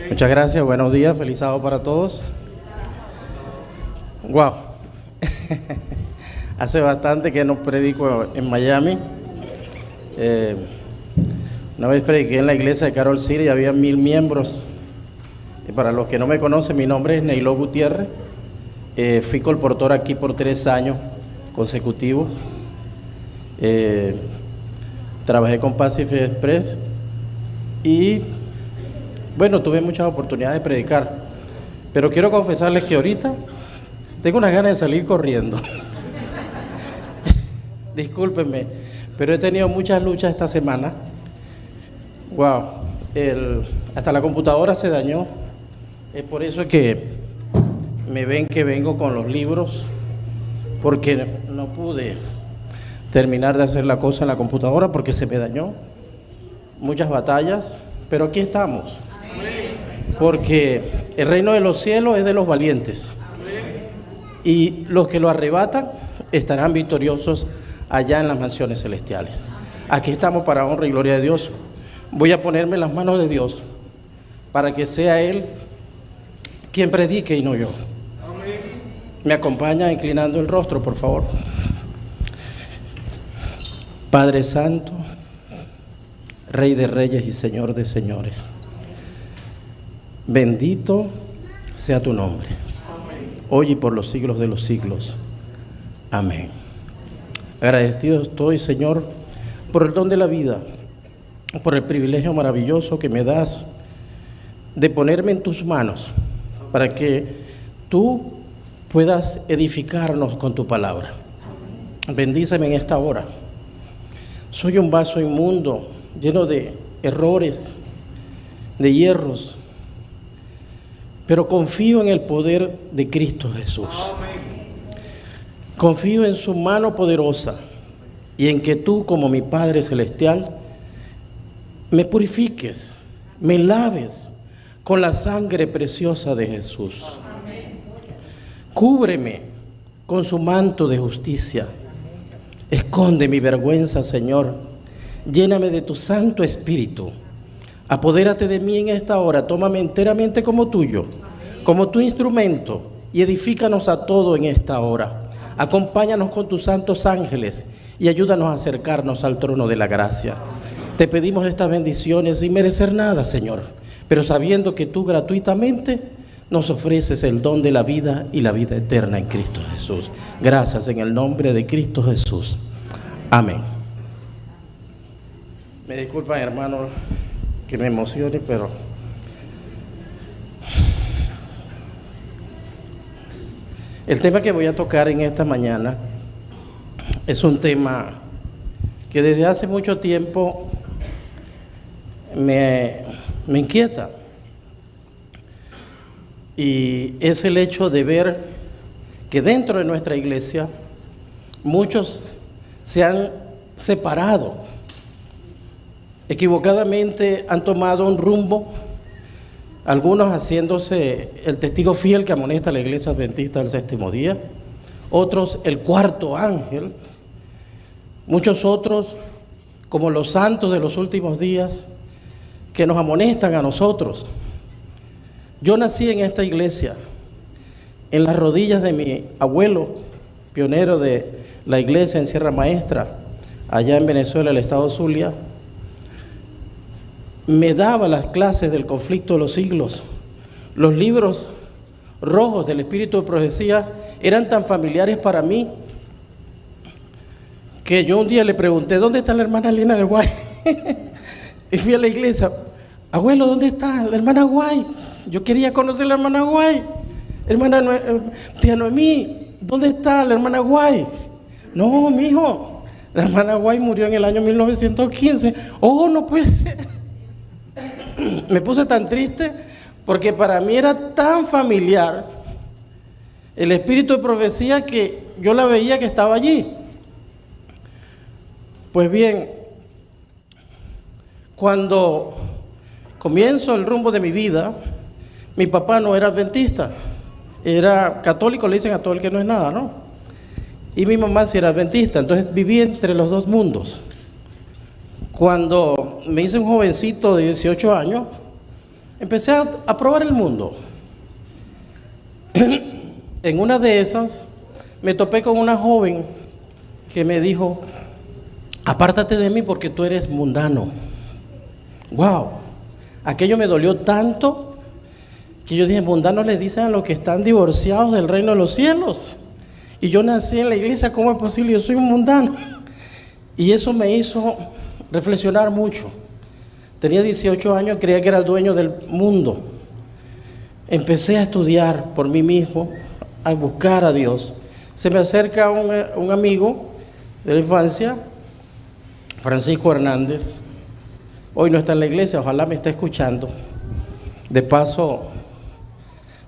Muchas gracias, buenos días, feliz sábado para todos. Wow. Hace bastante que no predico en Miami. Una vez prediqué en la iglesia de Carol City y había 1000 miembros. Y para los que no me conocen, mi nombre es Neilo Gutiérrez. Fui colportor aquí por 3 años consecutivos. Trabajé con Pacific Express y bueno, tuve muchas oportunidades de predicar, pero quiero confesarles que ahorita tengo unas ganas de salir corriendo. Discúlpenme, pero he tenido muchas luchas esta semana. Wow, hasta la computadora se dañó. Es por eso que me ven que vengo con los libros, porque no pude terminar de hacer la cosa en la computadora porque se me dañó. Muchas batallas, pero aquí estamos. Porque el reino de los cielos es de los valientes. Y los que lo arrebatan estarán victoriosos allá en las mansiones celestiales. Aquí estamos para honra y gloria de Dios. Voy a ponerme en las manos de Dios para que sea Él quien predique y no yo. Me acompaña inclinando el rostro, por favor. Padre Santo, Rey de Reyes y Señor de Señores, bendito sea tu nombre, hoy y por los siglos de los siglos. Amén. Agradecido estoy, Señor, por el don de la vida, por el privilegio maravilloso que me das de ponerme en tus manos para que tú puedas edificarnos con tu palabra. Bendíceme en esta hora. Soy un vaso inmundo, lleno de errores, de hierros, pero confío en el poder de Cristo Jesús. Confío en su mano poderosa y en que tú, como mi Padre Celestial, me purifiques, me laves con la sangre preciosa de Jesús. Cúbreme con su manto de justicia. Esconde mi vergüenza, Señor. Lléname de tu Santo Espíritu. Apodérate de mí en esta hora. Tómame enteramente como tuyo, como tu instrumento, y edifícanos a todo en esta hora. Acompáñanos con tus santos ángeles y ayúdanos a acercarnos al trono de la gracia. Te pedimos estas bendiciones sin merecer nada, Señor, pero sabiendo que tú gratuitamente nos ofreces el don de la vida y la vida eterna en Cristo Jesús. Gracias en el nombre de Cristo Jesús. Amén. Me disculpan, hermano, que me emocione, pero el tema que voy a tocar en esta mañana es un tema que desde hace mucho tiempo me inquieta. Y es el hecho de ver que dentro de nuestra iglesia muchos se han separado, equivocadamente han tomado un rumbo, algunos haciéndose el testigo fiel que amonesta a la iglesia adventista del séptimo día, otros el cuarto ángel, muchos otros como los santos de los últimos días que nos amonestan a nosotros. Yo nací en esta iglesia, en las rodillas de mi abuelo, pionero de la iglesia en Sierra Maestra, allá en Venezuela, el estado Zulia. Me daba las clases del conflicto de los siglos. Los libros rojos del espíritu de profecía eran tan familiares para mí que yo un día le pregunté, ¿dónde está la hermana Elena de Guay? Y fui a la iglesia, abuelo, ¿dónde está la hermana Guay? Yo quería conocer a la hermana Guay. Tía Noemí, ¿dónde está la hermana Guay? No, mijo, la hermana Guay murió en el año 1915. Oh, no puede ser. Me puse tan triste porque para mí era tan familiar el espíritu de profecía que yo la veía que estaba allí. Pues bien, cuando comienzo el rumbo de mi vida, mi papá no era adventista, era católico, le dicen a todo el que no es nada, ¿no? Y mi mamá sí era adventista, entonces viví entre los dos mundos. Cuando me hice un jovencito de 18 años, empecé a probar el mundo. En una de esas me topé con una joven que me dijo: apártate de mí porque tú eres mundano. Wow, aquello me dolió tanto que yo dije: mundanos le dicen a los que están divorciados del reino de los cielos. Y yo nací en la iglesia, ¿cómo es posible? Yo soy un mundano. Y eso me hizo reflexionar mucho. Tenía 18 años, creía que era el dueño del mundo. Empecé a estudiar por mí mismo, a buscar a Dios. Se me acerca un amigo de la infancia, Francisco Hernández. Hoy no está en la iglesia, ojalá me esté escuchando. De paso,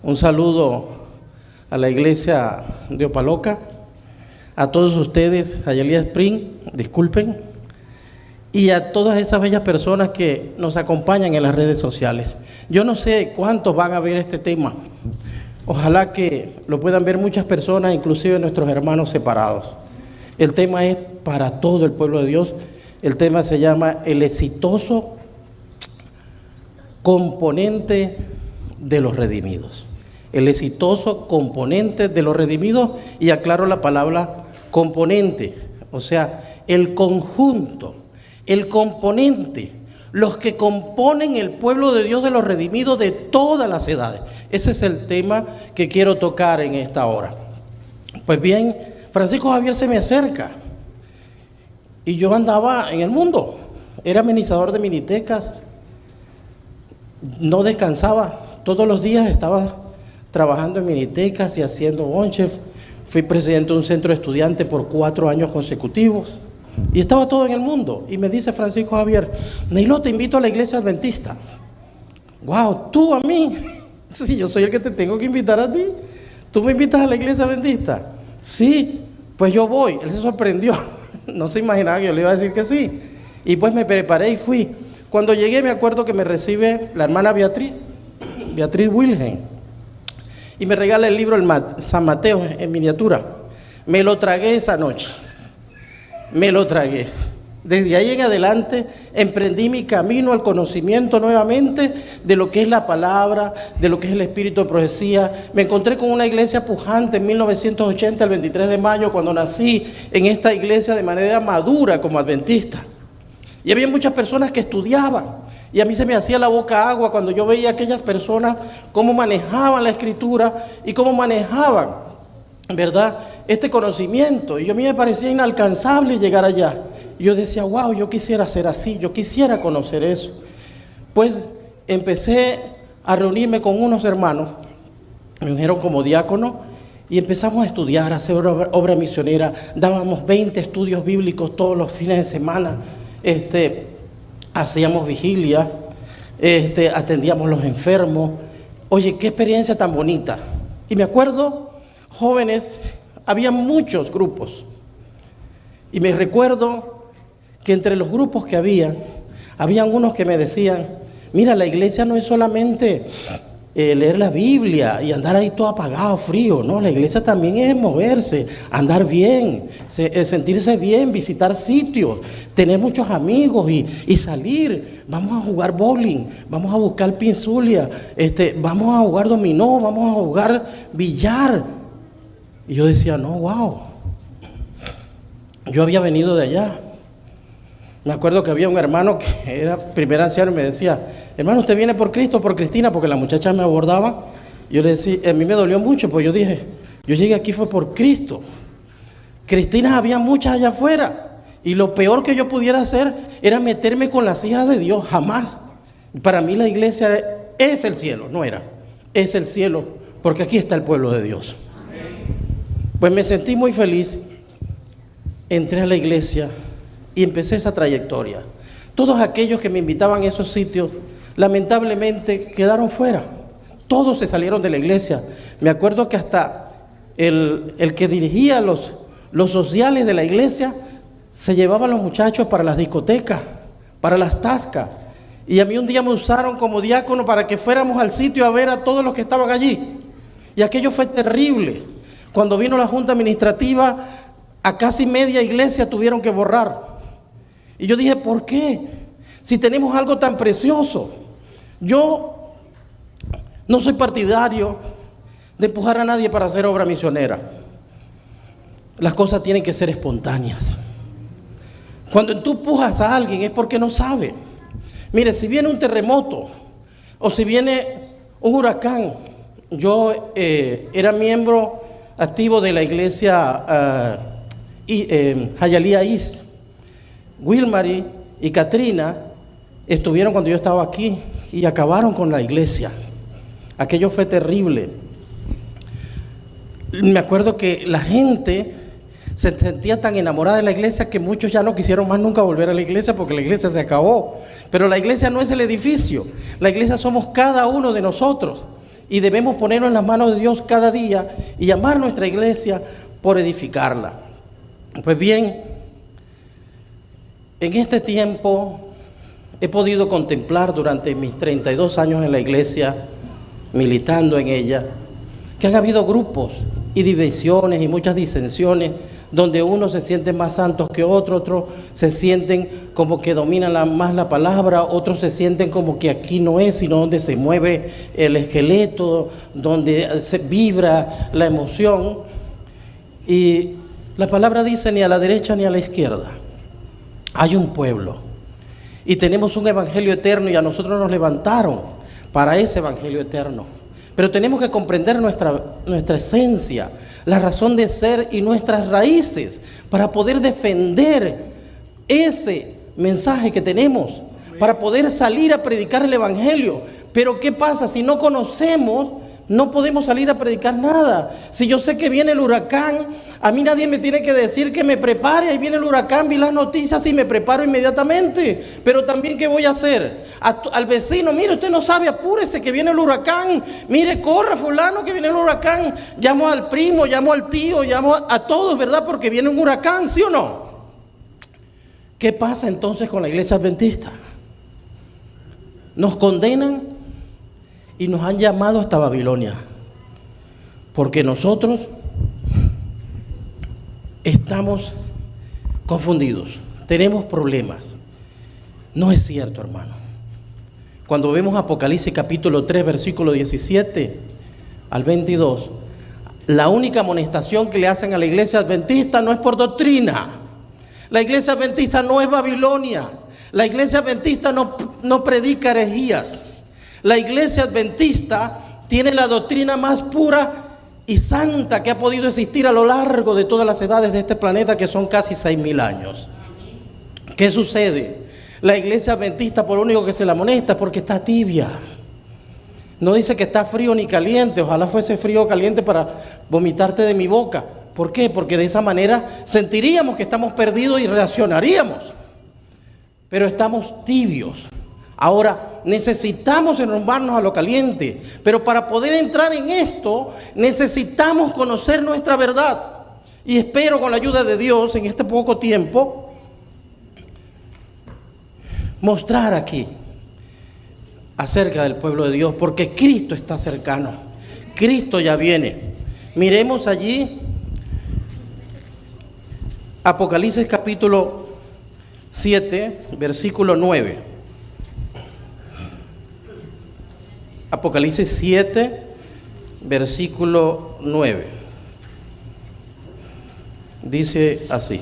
un saludo a la iglesia de Opaloca, a todos ustedes, a Yelía Spring, disculpen, y a todas esas bellas personas que nos acompañan en las redes sociales. Yo no sé cuántos van a ver este tema. Ojalá que lo puedan ver muchas personas, inclusive nuestros hermanos separados. El tema es para todo el pueblo de Dios. El tema se llama el exitoso componente de los redimidos. El exitoso componente de los redimidos, y aclaro la palabra componente, o sea, el conjunto, el componente, los que componen el pueblo de Dios de los redimidos de todas las edades. Ese es el tema que quiero tocar en esta hora. Pues bien, Francisco Javier se me acerca y yo andaba en el mundo, era administrador de minitecas, no descansaba, todos los días estaba trabajando en minitecas y haciendo bonches. Fui presidente de un centro de estudiantes por 4 años consecutivos y estaba todo en el mundo. Y me dice Francisco Javier: Neilo, te invito a la iglesia adventista. Wow, ¿tú a mí? Sí, yo soy el que te tengo que invitar a ti. ¿Tú me invitas a la iglesia adventista? Sí, pues yo voy. Él se sorprendió, no se imaginaba que yo le iba a decir que sí. Y pues me preparé y fui. Cuando llegué me acuerdo que me recibe la hermana Beatriz Wilhelm, y me regala el libro San Mateo en miniatura. Me lo tragué esa noche, me lo tragué. Desde ahí en adelante emprendí mi camino al conocimiento nuevamente de lo que es la palabra, de lo que es el espíritu de profecía. Me encontré con una iglesia pujante en 1980, el 23 de mayo, cuando nací en esta iglesia de manera madura como adventista. Y había muchas personas que estudiaban. Y a mí se me hacía la boca agua cuando yo veía a aquellas personas cómo manejaban la escritura y cómo manejaban, ¿verdad?, este conocimiento. Y a mí me parecía inalcanzable llegar allá. Y yo decía: wow, yo quisiera ser así, yo quisiera conocer eso. Pues empecé a reunirme con unos hermanos, me unieron como diácono y empezamos a estudiar, a hacer obra misionera. Dábamos 20 estudios bíblicos todos los fines de semana. Hacíamos vigilia, atendíamos a los enfermos. Oye, qué experiencia tan bonita. Y me acuerdo, jóvenes, había muchos grupos. Y me recuerdo que entre los grupos que habían unos que me decían: mira, la iglesia no es solamente leer la Biblia y andar ahí todo apagado, frío. No, la iglesia también es moverse, andar bien, sentirse bien, visitar sitios, tener muchos amigos y salir. Vamos a jugar bowling, vamos a buscar pinzulia, vamos a jugar dominó, vamos a jugar billar. Y yo decía: no, wow. Yo había venido de allá. Me acuerdo que había un hermano que era primer anciano y me decía: hermano, ¿usted viene por Cristo o por Cristina? Porque las muchachas me abordaban. Yo le decía, a mí me dolió mucho, pues yo dije: yo llegué aquí fue por Cristo. Cristinas había muchas allá afuera. Y lo peor que yo pudiera hacer era meterme con las hijas de Dios, jamás. Para mí la iglesia es el cielo, no era. Es el cielo, porque aquí está el pueblo de Dios. Pues me sentí muy feliz. Entré a la iglesia y empecé esa trayectoria. Todos aquellos que me invitaban a esos sitios, lamentablemente quedaron fuera. Todos se salieron de la iglesia. Me acuerdo que hasta el que dirigía los sociales de la iglesia se llevaba a los muchachos para las discotecas, para las tascas. Y a mí un día me usaron como diácono para que fuéramos al sitio a ver a todos los que estaban allí. Y aquello fue terrible. Cuando vino la junta administrativa, a casi media iglesia tuvieron que borrar. Y yo dije: ¿por qué? Si tenemos algo tan precioso. Yo No soy partidario de empujar a nadie para hacer obra misionera. Las cosas tienen que ser espontáneas. Cuando tú empujas a alguien es porque no sabe. Mire, si viene un terremoto o si viene un huracán, yo era miembro activo de la iglesia Hialeah East. Wilmary y Katrina estuvieron cuando yo estaba aquí y acabaron con la iglesia. Aquello fue terrible. Me acuerdo que la gente se sentía tan enamorada de la iglesia que muchos ya no quisieron más nunca volver a la iglesia porque la iglesia se acabó. Pero la iglesia no es el edificio, la iglesia somos cada uno de nosotros y debemos ponernos en las manos de Dios cada día y llamar a nuestra iglesia por edificarla. Pues bien, en este tiempo he podido contemplar durante mis 32 años en la iglesia, militando en ella, que han habido grupos y divisiones y muchas disensiones donde unos se sienten más santos que otros se sienten como que dominan más la palabra, otros se sienten como que aquí no es, sino donde se mueve el esqueleto, donde se vibra la emoción. Y la palabra dice ni a la derecha ni a la izquierda. Hay un pueblo y tenemos un evangelio eterno y a nosotros nos levantaron para ese evangelio eterno. Pero tenemos que comprender nuestra esencia, la razón de ser y nuestras raíces para poder defender ese mensaje que tenemos, para poder salir a predicar el evangelio. Pero ¿qué pasa? Si no conocemos, no podemos salir a predicar nada. Si yo sé que viene el huracán, a mí nadie me tiene que decir que me prepare. Ahí viene el huracán, vi las noticias y me preparo inmediatamente. Pero también, ¿qué voy a hacer? Al vecino, mire, usted no sabe, apúrese que viene el huracán. Mire, corra fulano que viene el huracán. Llamo al primo, llamo al tío, llamo a todos, ¿verdad? Porque viene un huracán, ¿sí o no? ¿Qué pasa entonces con la iglesia adventista? Nos condenan y nos han llamado hasta Babilonia. Porque nosotros estamos confundidos, tenemos problemas. No es cierto, hermano. Cuando vemos Apocalipsis capítulo 3, versículo 17 al 22, la única amonestación que le hacen a la iglesia adventista no es por doctrina. La iglesia adventista no es Babilonia. La iglesia adventista no predica herejías. La iglesia adventista tiene la doctrina más pura y santa que ha podido existir a lo largo de todas las edades de este planeta, que son casi 6.000 años. ¿Qué sucede? La iglesia adventista, por lo único que se la amonesta, porque está tibia. No dice que está frío ni caliente. Ojalá fuese frío o caliente para vomitarte de mi boca. ¿Por qué? Porque de esa manera sentiríamos que estamos perdidos y reaccionaríamos. Pero estamos tibios. Ahora, necesitamos enrumbarnos a lo caliente, pero para poder entrar en esto, necesitamos conocer nuestra verdad. Y espero con la ayuda de Dios, en este poco tiempo, mostrar aquí acerca del pueblo de Dios, porque Cristo está cercano. Cristo ya viene. Miremos allí, Apocalipsis capítulo 7, versículo 9. Apocalipsis 7, versículo 9. Dice así: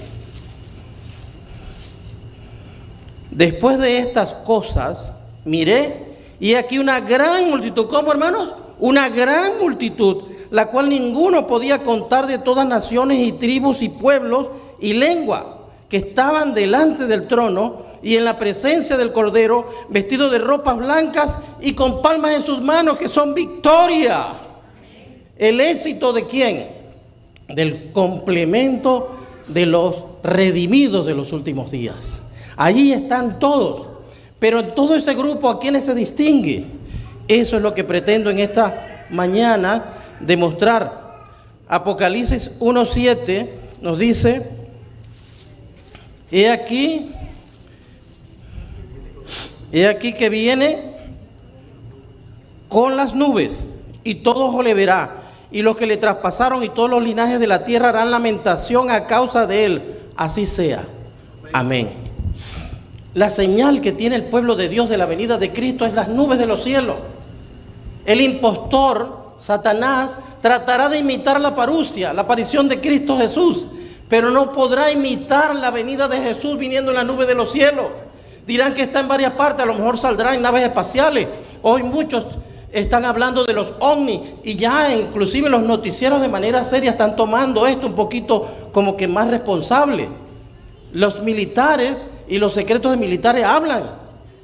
después de estas cosas miré, y aquí una gran multitud. ¿Cómo, hermanos? Una gran multitud, la cual ninguno podía contar, de todas naciones y tribus y pueblos y lengua, que estaban delante del trono y en la presencia del Cordero, vestidos de ropas blancas y con palmas en sus manos, que son victoria. ¿El éxito de quién? Del complemento de los redimidos de los últimos días. Allí están todos, pero en todo ese grupo, ¿a quiénes se distingue? Eso es lo que pretendo en esta mañana demostrar. Apocalipsis 1:7 nos dice: He aquí que viene con las nubes, y todo ojo le verá, y los que le traspasaron y todos los linajes de la tierra harán lamentación a causa de él. Así sea. Amén. La señal que tiene el pueblo de Dios de la venida de Cristo es las nubes de los cielos. El impostor, Satanás, tratará de imitar la parusia, la aparición de Cristo Jesús, pero no podrá imitar la venida de Jesús viniendo en la nube de los cielos. Dirán que está en varias partes, a lo mejor saldrá en naves espaciales. Hoy muchos están hablando de los ovnis y ya inclusive los noticieros de manera seria están tomando esto un poquito como que más responsable. Los militares y los secretos de militares hablan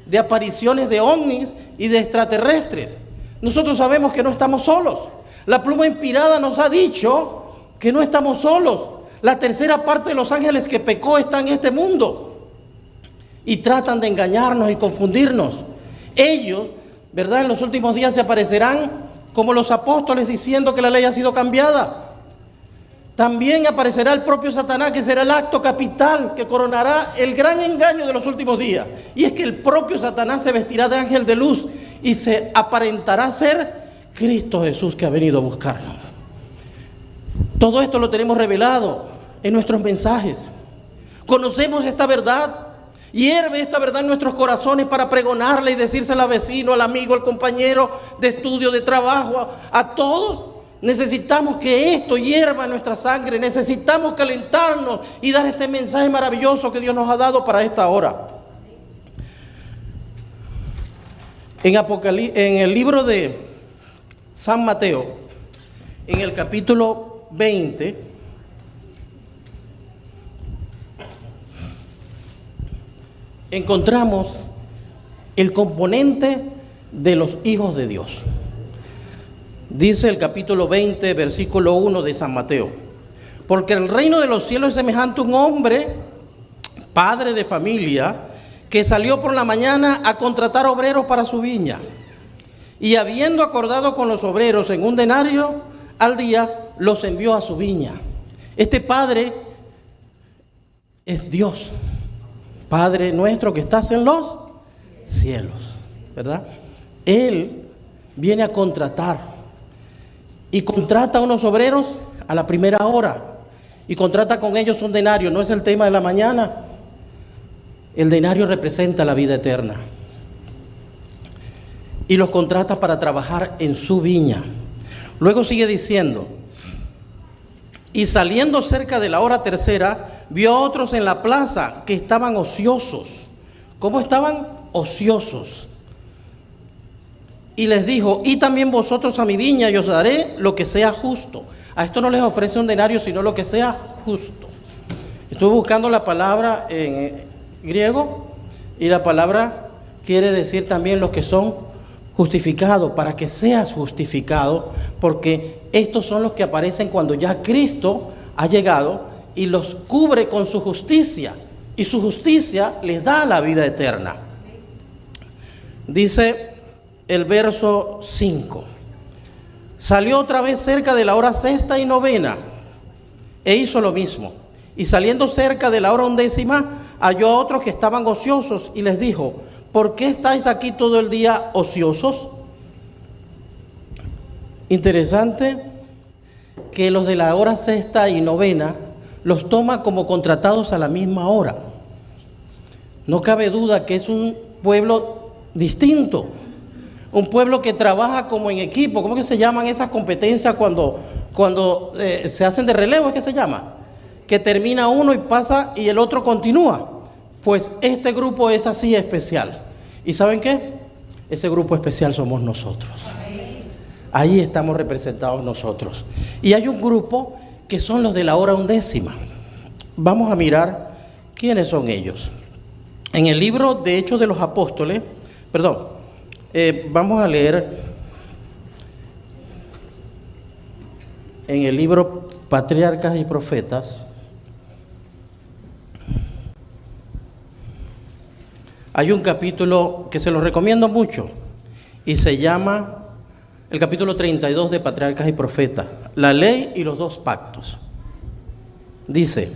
de apariciones de ovnis y de extraterrestres. Nosotros sabemos que no estamos solos. La pluma inspirada nos ha dicho que no estamos solos. La tercera parte de los ángeles que pecó está en este mundo y tratan de engañarnos y confundirnos. Ellos, ¿verdad?, en los últimos días se aparecerán como los apóstoles diciendo que la ley ha sido cambiada. También aparecerá el propio Satanás, que será el acto capital que coronará el gran engaño de los últimos días. Y es que el propio Satanás se vestirá de ángel de luz y se aparentará ser Cristo Jesús, que ha venido a buscarnos. Todo esto lo tenemos revelado en nuestros mensajes. Conocemos esta verdad. Hierve esta verdad en nuestros corazones para pregonarla y decírsela al vecino, al amigo, al compañero de estudio, de trabajo, a todos. Necesitamos que esto hierva en nuestra sangre. Necesitamos calentarnos y dar este mensaje maravilloso que Dios nos ha dado para esta hora. En el libro de San Mateo, en el capítulo 20, encontramos el componente de los hijos de Dios. Dice el capítulo 20, versículo 1 de San Mateo: porque el reino de los cielos es semejante a un hombre, padre de familia, que salió por la mañana a contratar obreros para su viña. Y habiendo acordado con los obreros en un denario al día, los envió a su viña. Este padre es Dios, Padre nuestro que estás en los cielos, ¿verdad? Él viene a contratar y contrata a unos obreros a la primera hora y contrata con ellos un denario. No es el tema de la mañana. El denario representa la vida eterna y los contrata para trabajar en su viña. Luego sigue diciendo: y saliendo cerca de la hora tercera, vio a otros en la plaza que estaban ociosos. ¿Cómo estaban? Ociosos. Y les dijo: y también vosotros a mi viña, y os daré lo que sea justo. A esto no les ofrece un denario, sino lo que sea justo. Estuve buscando la palabra en griego, y la palabra quiere decir también los que son justificados, para que seas justificado, porque estos son los que aparecen cuando ya Cristo ha llegado y los cubre con su justicia, y su justicia les da la vida eterna. Dice el verso 5: salió otra vez cerca de la hora sexta y novena, e hizo lo mismo. Y saliendo cerca de la hora undécima, halló a otros que estaban ociosos, y les dijo: ¿por qué estáis aquí todo el día ociosos? Interesante que los de la hora sexta y novena los toma como contratados a la misma hora. No cabe duda que es un pueblo distinto, un pueblo que trabaja como en equipo. ¿Cómo que se llaman esas competencias cuando se hacen de relevo? ¿Es que se llama? Que termina uno y pasa y el otro continúa. Pues este grupo es así especial. ¿Y saben qué? Ese grupo especial somos nosotros. Ahí estamos representados nosotros. Y hay un grupo que son los de la hora undécima. Vamos a mirar quiénes son ellos. En el libro de Hechos de los Apóstoles, vamos a leer en el libro Patriarcas y Profetas. Hay un capítulo que se los recomiendo mucho y se llama el capítulo 32 de Patriarcas y Profetas, la ley y los dos pactos. Dice: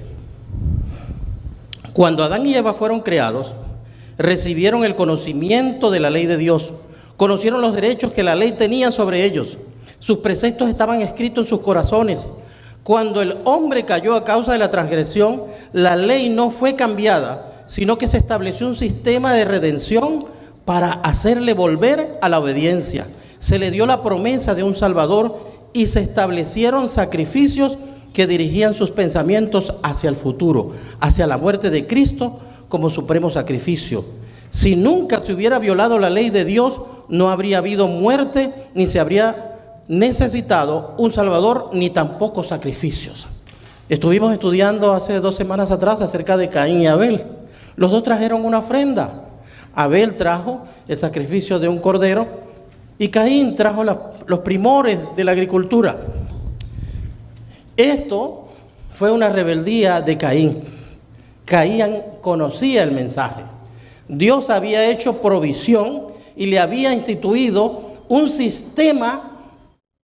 cuando Adán y Eva fueron creados, recibieron el conocimiento de la ley de Dios, conocieron los derechos que la ley tenía sobre ellos, sus preceptos estaban escritos en sus corazones. Cuando el hombre cayó a causa de la transgresión, la ley no fue cambiada, sino que se estableció un sistema de redención para hacerle volver a la obediencia. se le dio la promesa de un Salvador y se establecieron sacrificios que dirigían sus pensamientos hacia el futuro, hacia la muerte de Cristo como supremo sacrificio. Si nunca se hubiera violado la ley de Dios, no habría habido muerte, ni se habría necesitado un Salvador, ni tampoco sacrificios. Estuvimos estudiando hace 2 semanas atrás acerca de Caín y Abel. Los dos trajeron una ofrenda. Abel trajo el sacrificio de un cordero y Caín trajo los primores de la agricultura. Esto fue una rebeldía de Caín. Caín conocía el mensaje. Dios había hecho provisión y le había instituido un sistema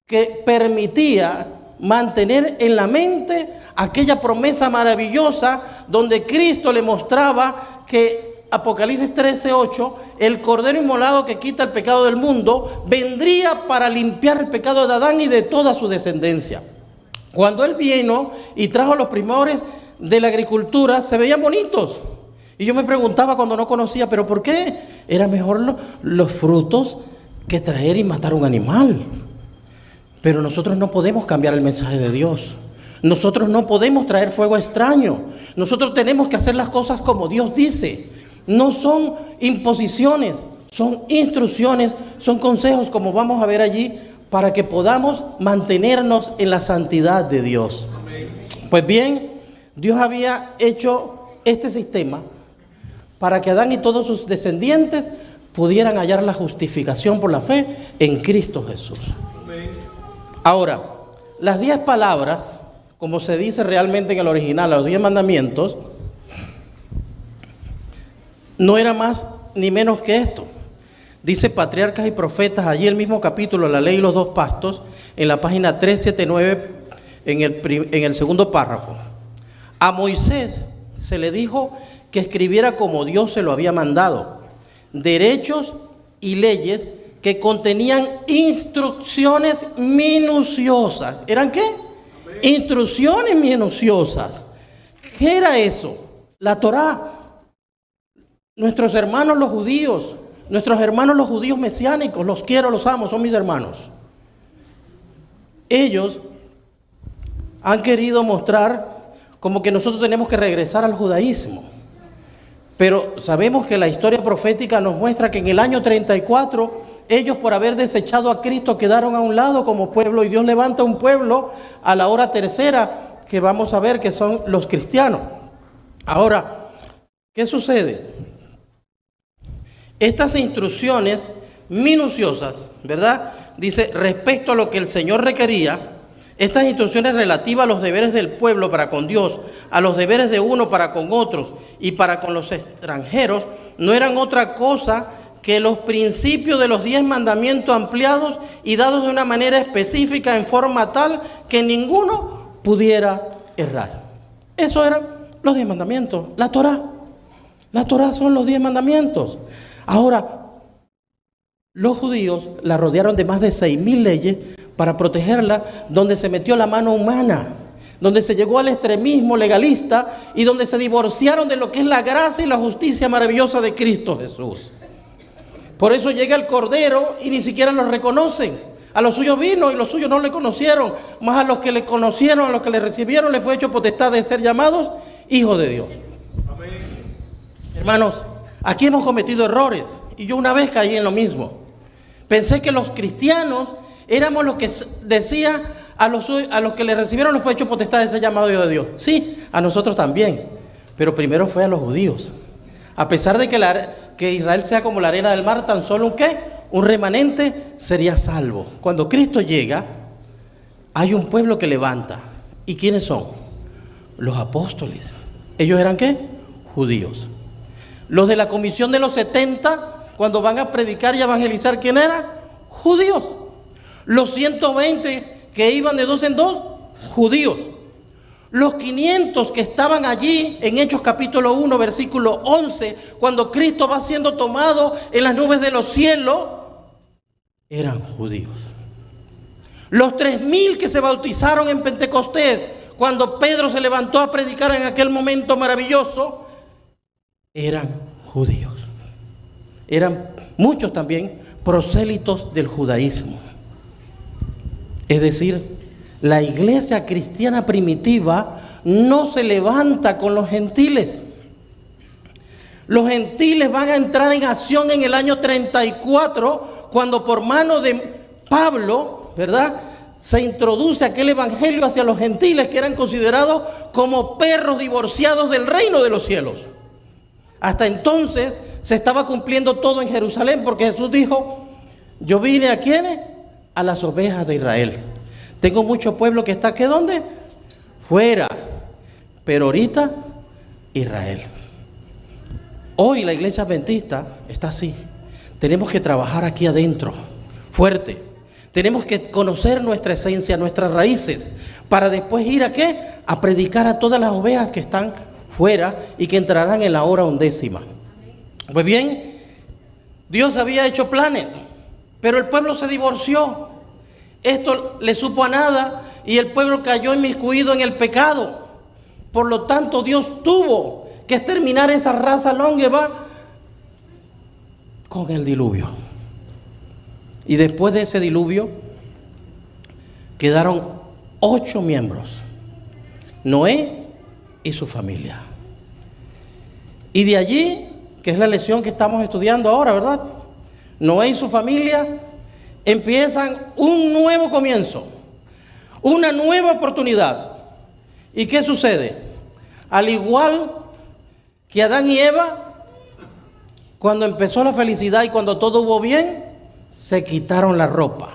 que permitía mantener en la mente aquella promesa maravillosa donde Cristo le mostraba que Apocalipsis 13:8, el Cordero inmolado que quita el pecado del mundo, vendría para limpiar el pecado de Adán y de toda su descendencia. Cuando Él vino y trajo los primores de la agricultura, se veían bonitos. Y yo me preguntaba cuando no conocía, ¿pero por qué? Era mejor los frutos que traer y matar un animal. Pero nosotros no podemos cambiar el mensaje de Dios. Nosotros no podemos traer fuego extraño. Nosotros tenemos que hacer las cosas como Dios dice. No son imposiciones, son instrucciones, son consejos, como vamos a ver allí, para que podamos mantenernos en la santidad de Dios. Pues bien, Dios había hecho este sistema para que Adán y todos sus descendientes pudieran hallar la justificación por la fe en Cristo Jesús. Ahora, las 10 palabras, como se dice realmente en el original, los 10 mandamientos, no era más ni menos que esto. Dice Patriarcas y Profetas, allí el mismo capítulo, la ley y los 2 pastos, en la página 379, en el segundo párrafo. A Moisés se le dijo que escribiera como Dios se lo había mandado, derechos y leyes que contenían instrucciones minuciosas. ¿Eran qué? Amén. Instrucciones minuciosas. ¿Qué era eso? La Torá. Nuestros hermanos los judíos mesiánicos, los quiero, los amo, son mis hermanos. Ellos han querido mostrar como que nosotros tenemos que regresar al judaísmo. Pero sabemos que la historia profética nos muestra que en el año 34, ellos por haber desechado a Cristo quedaron a un lado como pueblo, y Dios levanta un pueblo a la hora tercera que vamos a ver que son los cristianos. Ahora, ¿qué sucede? Estas instrucciones minuciosas, ¿verdad? Dice, respecto a lo que el Señor requería, estas instrucciones relativas a los deberes del pueblo para con Dios, a los deberes de uno para con otros y para con los extranjeros, no eran otra cosa que los principios de los 10 mandamientos ampliados y dados de una manera específica en forma tal que ninguno pudiera errar. Eso eran los 10 mandamientos, la Torá. La Torá son los 10 mandamientos. Ahora, los judíos la rodearon de más de 6.000 leyes para protegerla, donde se metió la mano humana, donde se llegó al extremismo legalista y donde se divorciaron de lo que es la gracia y la justicia maravillosa de Cristo Jesús. Por eso llega el Cordero y ni siquiera lo reconocen. A los suyos vino y los suyos no le conocieron, más a los que le conocieron, a los que le recibieron, le fue hecho potestad de ser llamados hijos de Dios. Amén. Hermanos, aquí hemos cometido errores y yo una vez caí en lo mismo. Pensé que los cristianos éramos los que decía a los que le recibieron les fue hecho potestad de ser llamado hijo de Dios. Sí, a nosotros también, pero primero fue a los judíos. A pesar de que Israel sea como la arena del mar, tan solo un remanente sería salvo. Cuando Cristo llega, hay un pueblo que levanta. ¿Y quiénes son? Los apóstoles. ¿Ellos eran qué? Judíos. Los de la comisión de los 70, cuando van a predicar y evangelizar, ¿quién era? Judíos. Los 120 que iban de 2 en 2, judíos. Los 500 que estaban allí en Hechos capítulo 1, versículo 11, cuando Cristo va siendo tomado en las nubes de los cielos, eran judíos. Los 3.000 que se bautizaron en Pentecostés, cuando Pedro se levantó a predicar en aquel momento maravilloso, eran judíos. Eran muchos también prosélitos del judaísmo. Es decir, la iglesia cristiana primitiva no se levanta con los gentiles. Los gentiles van a entrar en acción en el año 34, cuando por mano de Pablo, ¿verdad?, se introduce aquel evangelio hacia los gentiles que eran considerados como perros divorciados del reino de los cielos. Hasta entonces se estaba cumpliendo todo en Jerusalén, porque Jesús dijo: yo vine ¿a quiénes? A las ovejas de Israel. Tengo mucho pueblo que está ¿qué dónde? Fuera. Pero ahorita Israel. Hoy la iglesia adventista está así. Tenemos que trabajar aquí adentro, fuerte. Tenemos que conocer nuestra esencia, nuestras raíces, para después ir ¿a qué? A predicar a todas las ovejas que están fuera y que entrarán en la hora 11ª. Pues bien, Dios había hecho planes, pero el pueblo se divorció. Esto le supo a nada y el pueblo cayó inmiscuido en el pecado. Por lo tanto, Dios tuvo que exterminar esa raza longeva con el diluvio. Y después de ese diluvio quedaron 8 miembros: Noé y su familia. Y de allí, que es la lección que estamos estudiando ahora, ¿verdad? Noé y su familia empiezan un nuevo comienzo, una nueva oportunidad. ¿Y qué sucede? Al igual que Adán y Eva, cuando empezó la felicidad y cuando todo hubo bien, se quitaron la ropa,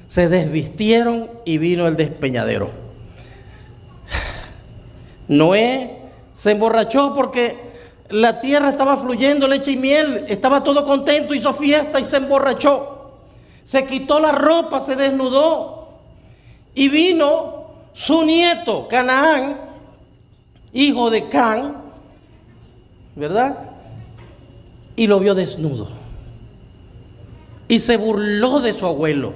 se desvistieron y vino el despeñadero. Noé se emborrachó porque la tierra estaba fluyendo leche y miel, estaba todo contento, hizo fiesta y se emborrachó. Se quitó la ropa, se desnudó y vino su nieto Canaán, hijo de Can, ¿verdad? Y lo vio desnudo. Y se burló de su abuelo.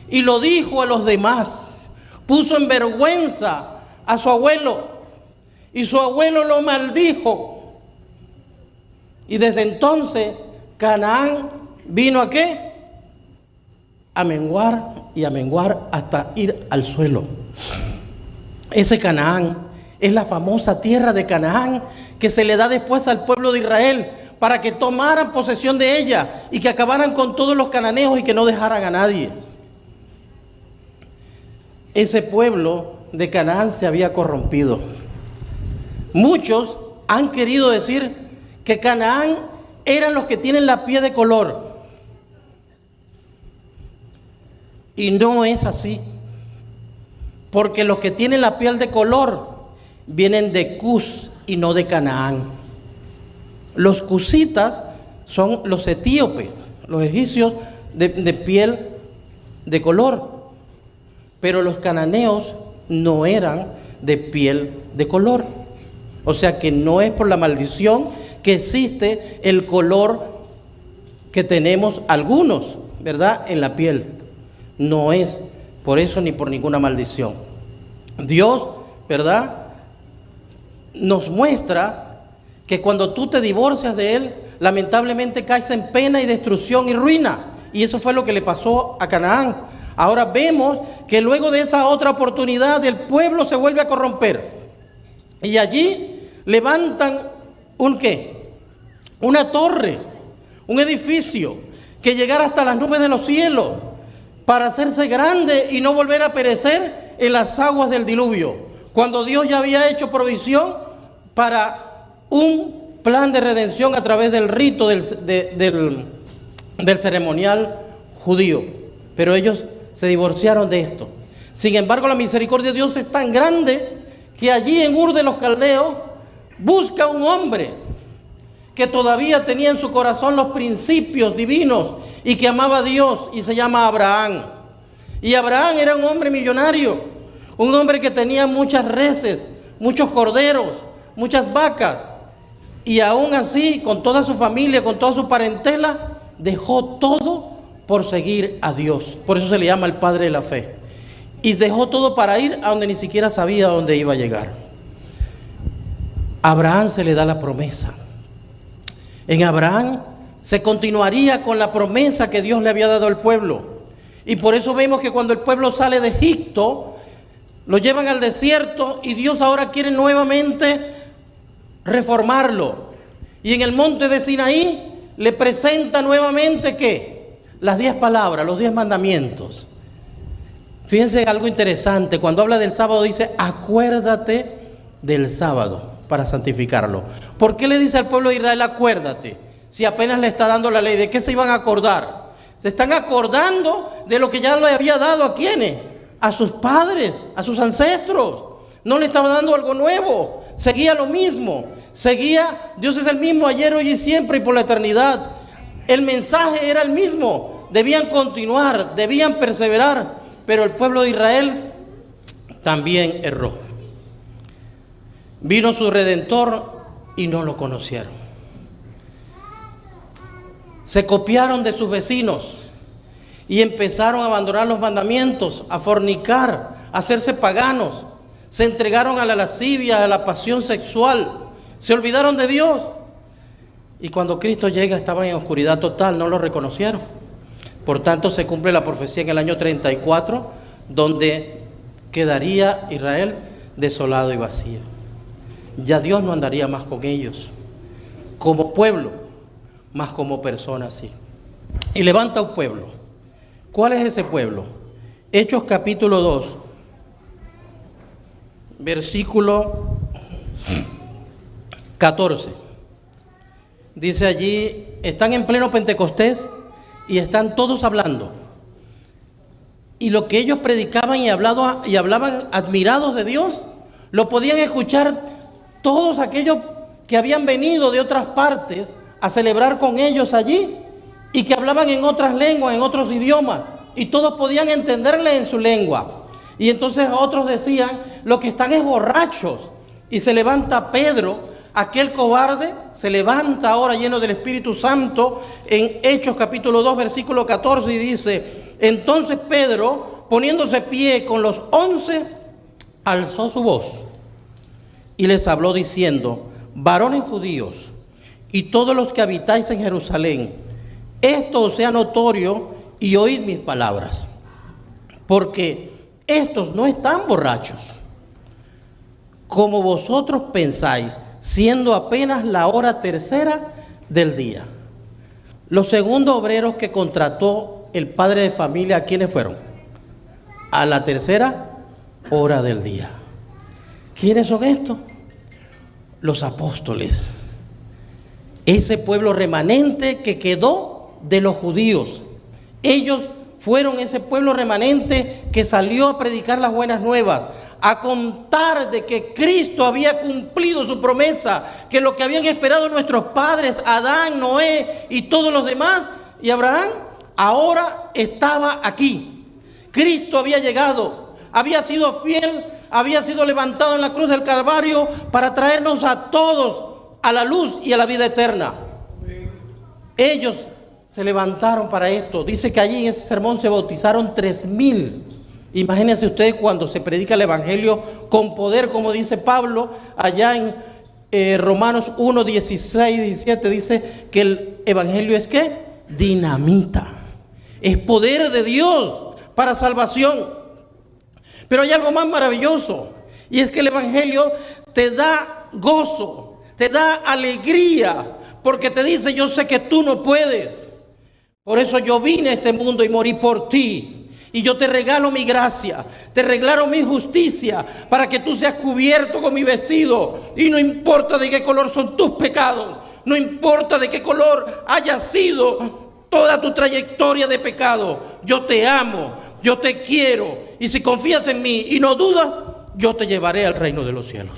Y lo dijo a los demás. Puso en vergüenza a su abuelo. Y su abuelo lo maldijo. Y desde entonces Canaán vino ¿a qué? A menguar y a menguar hasta ir al suelo. Ese Canaán es la famosa tierra de Canaán que se le da después al pueblo de Israel, para que tomaran posesión de ella y que acabaran con todos los cananeos y que no dejaran a nadie. Ese pueblo de Canaán se había corrompido. Muchos han querido decir que Canaán eran los que tienen la piel de color. Y no es así. Porque los que tienen la piel de color vienen de Cus y no de Canaán. Los cusitas son los etíopes, los egipcios de piel de color, pero los cananeos no eran de piel de color. O sea que no es por la maldición que existe el color que tenemos algunos, ¿verdad?, en la piel. No es por eso ni por ninguna maldición. Dios, ¿verdad?, nos muestra que cuando tú te divorcias de él, lamentablemente caes en pena y destrucción y ruina. Y eso fue lo que le pasó a Canaán. Ahora vemos que luego de esa otra oportunidad, el pueblo se vuelve a corromper. Y allí levantan ¿un qué? Una torre, un edificio que llegara hasta las nubes de los cielos para hacerse grande y no volver a perecer en las aguas del diluvio. Cuando Dios ya había hecho provisión para un plan de redención a través del rito del ceremonial judío. Pero ellos se divorciaron de esto. Sin embargo, la misericordia de Dios es tan grande que allí en Ur de los Caldeos busca un hombre que todavía tenía en su corazón los principios divinos y que amaba a Dios, y se llama Abraham. Y Abraham era un hombre millonario, un hombre que tenía muchas reses, muchos corderos, muchas vacas. Y aún así, con toda su familia, con toda su parentela, dejó todo por seguir a Dios. Por eso se le llama el padre de la fe. Y dejó todo para ir a donde ni siquiera sabía dónde iba a llegar. A Abraham se le da la promesa. En Abraham se continuaría con la promesa que Dios le había dado al pueblo. Y por eso vemos que cuando el pueblo sale de Egipto, lo llevan al desierto y Dios ahora quiere nuevamente reformarlo. Y en el monte de Sinaí le presenta nuevamente ¿qué? Las 10 palabras, los 10 mandamientos. Fíjense algo interesante, cuando habla del sábado dice, acuérdate del sábado para santificarlo. ¿Por qué le dice al pueblo de Israel acuérdate? Si apenas le está dando la ley, ¿de qué se iban a acordar? Se están acordando de lo que ya le había dado a ¿quiénes? A sus padres, a sus ancestros. No le estaba dando algo nuevo, seguía lo mismo. Seguía, Dios es el mismo ayer, hoy y siempre y por la eternidad. El mensaje era el mismo, debían continuar, debían perseverar, pero el pueblo de Israel también erró. Vino su Redentor y no lo conocieron. Se copiaron de sus vecinos y empezaron a abandonar los mandamientos, a fornicar, a hacerse paganos. Se entregaron a la lascivia, a la pasión sexual. Se olvidaron de Dios. Y cuando Cristo llega estaban en oscuridad total, no lo reconocieron. Por tanto se cumple la profecía en el año 34, donde quedaría Israel desolado y vacío. Ya Dios no andaría más con ellos, como pueblo, más como persona, sí. Y levanta un pueblo. ¿Cuál es ese pueblo? Hechos capítulo 2, versículo 14. Dice allí, están en pleno Pentecostés y están todos hablando. Y lo que ellos predicaban y hablaban admirados de Dios, lo podían escuchar todos aquellos que habían venido de otras partes a celebrar con ellos allí y que hablaban en otras lenguas, en otros idiomas, y todos podían entenderle en su lengua. Y entonces otros decían, lo que están es borrachos. Y se levanta Pedro, aquel cobarde, se levanta ahora lleno del Espíritu Santo en Hechos capítulo 2 versículo 14 y dice, entonces Pedro, poniéndose pie con los 11, alzó su voz y les habló diciendo, varones judíos y todos los que habitáis en Jerusalén, esto os sea notorio y oíd mis palabras, porque estos no están borrachos, como vosotros pensáis, siendo apenas la hora tercera del día. Los segundos obreros que contrató el padre de familia, ¿quiénes fueron? A la tercera hora del día. ¿Quiénes son estos? Los apóstoles. Ese pueblo remanente que quedó de los judíos. Ellos fueron ese pueblo remanente que salió a predicar las buenas nuevas, a contar de que Cristo había cumplido su promesa, que lo que habían esperado nuestros padres, Adán, Noé y todos los demás, y Abraham, ahora estaba aquí. Cristo había llegado, había sido fiel, había sido levantado en la cruz del Calvario para traernos a todos a la luz y a la vida eterna. Ellos se levantaron para esto. Dice que allí en ese sermón se bautizaron 3,000. Imagínense ustedes cuando se predica el evangelio con poder, como dice Pablo, allá en Romanos 1, 16, 17, dice que el evangelio es ¿qué? Dinamita. Es poder de Dios para salvación. Pero hay algo más maravilloso, y es que el evangelio te da gozo, te da alegría, porque te dice, yo sé que tú no puedes. Por eso yo vine a este mundo y morí por ti. Y yo te regalo mi gracia, te regalo mi justicia, para que tú seas cubierto con mi vestido. Y no importa de qué color son tus pecados, no importa de qué color haya sido toda tu trayectoria de pecado. Yo te amo, yo te quiero. Y si confías en mí y no dudas, yo te llevaré al reino de los cielos.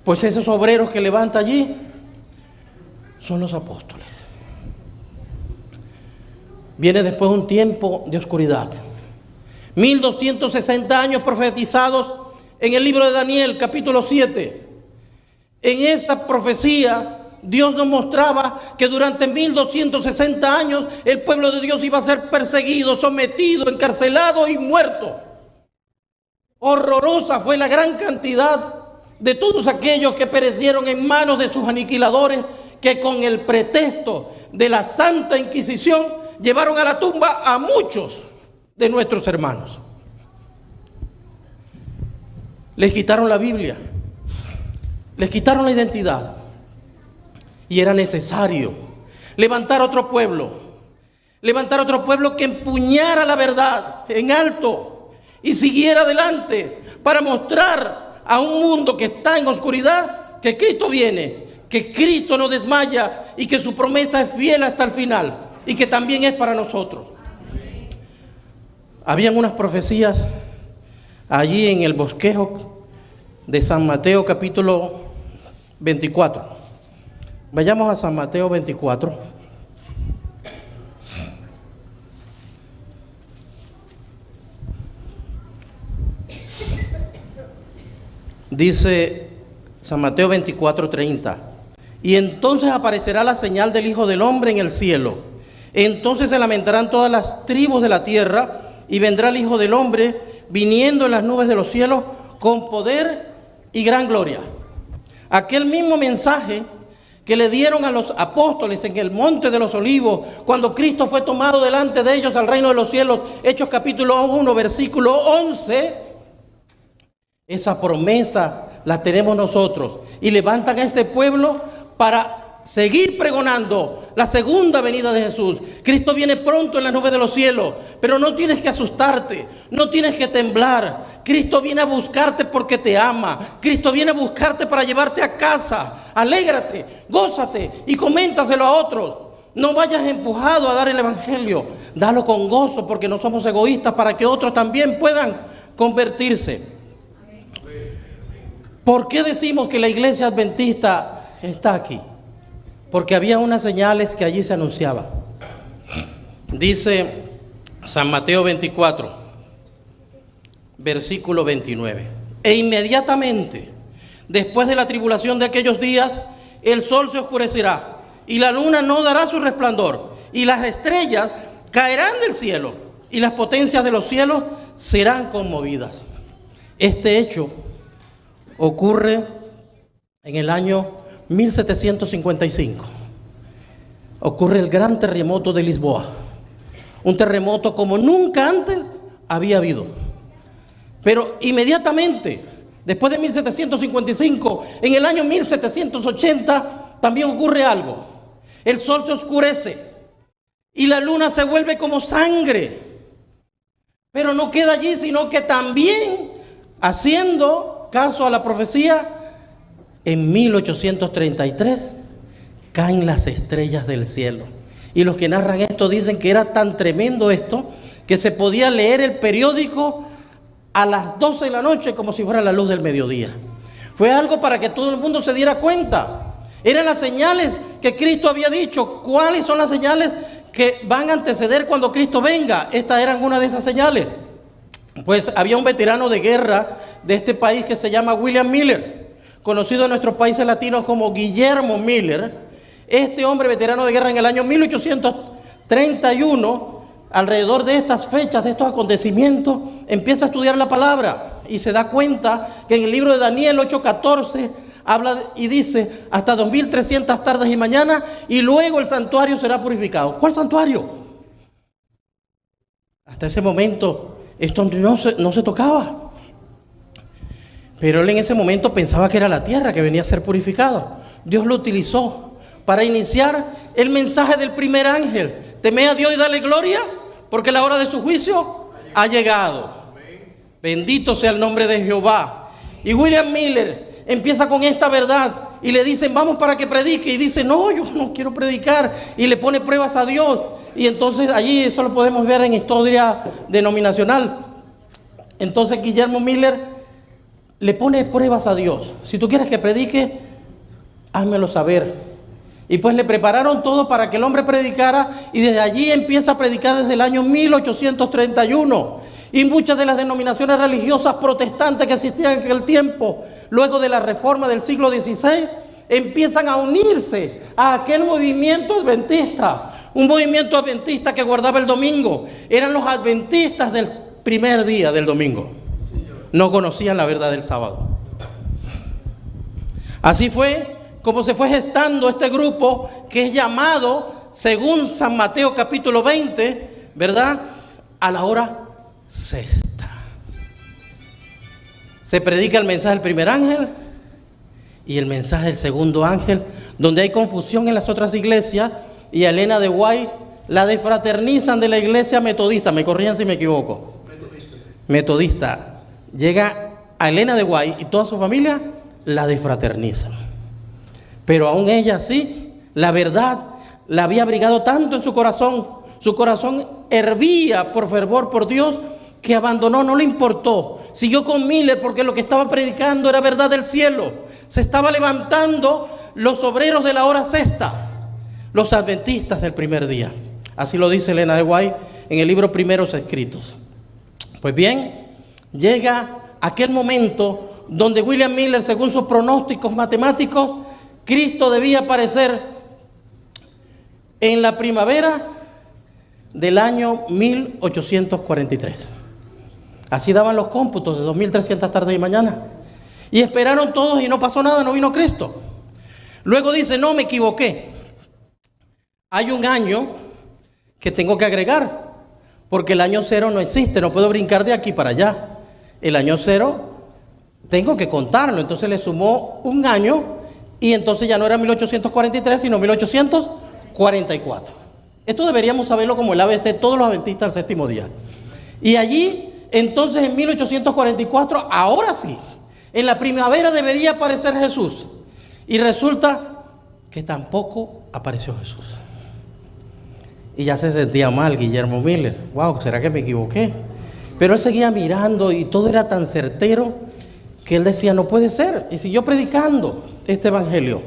Pues esos obreros que levanta allí son los apóstoles. Viene después un tiempo de oscuridad. 1260 años profetizados en el libro de Daniel, capítulo 7. En esa profecía, Dios nos mostraba que durante 1260 años el pueblo de Dios iba a ser perseguido, sometido, encarcelado y muerto. Horrorosa fue la gran cantidad de todos aquellos que perecieron en manos de sus aniquiladores, que con el pretexto de la Santa Inquisición llevaron a la tumba a muchos de nuestros hermanos. Les quitaron la Biblia, les quitaron la identidad, y era necesario levantar otro pueblo que empuñara la verdad en alto y siguiera adelante para mostrar a un mundo que está en oscuridad que Cristo viene, que Cristo no desmaya y que su promesa es fiel hasta el final y que también es para nosotros. Habían unas profecías allí en el bosquejo de San Mateo capítulo 24. Vayamos a San Mateo 24. Dice San Mateo 24:30. Y entonces aparecerá la señal del Hijo del Hombre en el cielo. Entonces se lamentarán todas las tribus de la tierra, y vendrá el Hijo del Hombre viniendo en las nubes de los cielos con poder y gran gloria. Aquel mismo mensaje que le dieron a los apóstoles en el monte de los olivos, cuando Cristo fue tomado delante de ellos al reino de los cielos, Hechos capítulo 1, versículo 11, esa promesa la tenemos nosotros, y levantan a este pueblo para seguir pregonando la segunda venida de Jesús. Cristo viene pronto en las nubes de los cielos, pero no tienes que asustarte, no tienes que temblar. Cristo viene a buscarte porque te ama. Cristo viene a buscarte para llevarte a casa. Alégrate, gózate y coméntaselo a otros. No vayas empujado a dar el evangelio, dalo con gozo, porque no somos egoístas, para que otros también puedan convertirse. ¿Por qué decimos que la iglesia adventista está aquí? Porque había unas señales que allí se anunciaban. Dice San Mateo 24, versículo 29. E inmediatamente, después de la tribulación de aquellos días, el sol se oscurecerá, y la luna no dará su resplandor, y las estrellas caerán del cielo, y las potencias de los cielos serán conmovidas. Este hecho ocurre en el año 1755. Ocurre el gran terremoto de Lisboa. Un terremoto como nunca antes había habido. Pero inmediatamente, después de 1755, en el año 1780, también ocurre algo. El sol se oscurece y la luna se vuelve como sangre. Pero no queda allí, sino que también, haciendo caso a la profecía, en 1833 caen las estrellas del cielo. Y los que narran esto dicen que era tan tremendo esto que se podía leer el periódico a las 12 de la noche como si fuera la luz del mediodía. Fue algo para que todo el mundo se diera cuenta. Eran las señales que Cristo había dicho. ¿Cuáles son las señales que van a anteceder cuando Cristo venga? Estas eran una de esas señales. Pues había un veterano de guerra de este país que se llama William Miller, conocido en nuestros países latinos como Guillermo Miller. Este hombre veterano de guerra en el año 1831, alrededor de estas fechas, de estos acontecimientos, empieza a estudiar la palabra y se da cuenta que en el libro de Daniel 8:14 habla y dice hasta 2300 tardes y mañanas, y luego el santuario será purificado. ¿Cuál santuario? Hasta ese momento esto no se tocaba. Pero él en ese momento pensaba que era la tierra que venía a ser purificado. Dios lo utilizó para iniciar el mensaje del primer ángel. Teme a Dios y dale gloria, porque la hora de su juicio ha llegado. Bendito sea el nombre de Jehová. Y William Miller empieza con esta verdad y le dicen, vamos para que predique. Y dice, no, yo no quiero predicar. Y le pone pruebas a Dios. Y entonces allí eso lo podemos ver en historia denominacional. Entonces Guillermo Miller le pone pruebas a Dios. Si tú quieres que predique, házmelo saber. Y pues le prepararon todo para que el hombre predicara, y desde allí empieza a predicar desde el año 1831. Y muchas de las denominaciones religiosas protestantes que existían en aquel tiempo, luego de la reforma del siglo XVI, empiezan a unirse a aquel movimiento adventista. Un movimiento adventista que guardaba el domingo. Eran los adventistas del primer día del domingo. No conocían la verdad del sábado. Así fue cómo se fue gestando este grupo que es llamado, según San Mateo capítulo 20, ¿verdad?, a la hora sexta. Se predica el mensaje del primer ángel y el mensaje del segundo ángel, donde hay confusión en las otras iglesias, y a Elena de White la defraternizan de la iglesia metodista. Me corrían si me equivoco. Metodista. Llega a Elena de White y toda su familia la defraternizan. Pero aún ella sí, la verdad la había abrigado tanto en su corazón hervía por fervor por Dios, que abandonó, no le importó. Siguió con Miller porque lo que estaba predicando era verdad del cielo. Se estaba levantando los obreros de la hora sexta, los adventistas del primer día. Así lo dice Elena de White en el libro Primeros Escritos. Pues bien, llega aquel momento donde William Miller, según sus pronósticos matemáticos, Cristo debía aparecer en la primavera del año 1843. Así daban los cómputos de 2300 tardes y mañanas. Y esperaron todos y no pasó nada, no vino Cristo. Luego dice, no, me equivoqué. Hay un año que tengo que agregar, porque el año cero no existe, no puedo brincar de aquí para allá. El año cero tengo que contarlo. Entonces le sumó un año y entonces ya no era 1843, sino 1844. Esto deberíamos saberlo como el ABC, todos los adventistas del séptimo día. Y allí, entonces en 1844, ahora sí, en la primavera debería aparecer Jesús. Y resulta que tampoco apareció Jesús. Y ya se sentía mal Guillermo Miller. Wow, ¿será que me equivoqué? Pero él seguía mirando y todo era tan certero que él decía, no puede ser. Y siguió predicando este evangelio.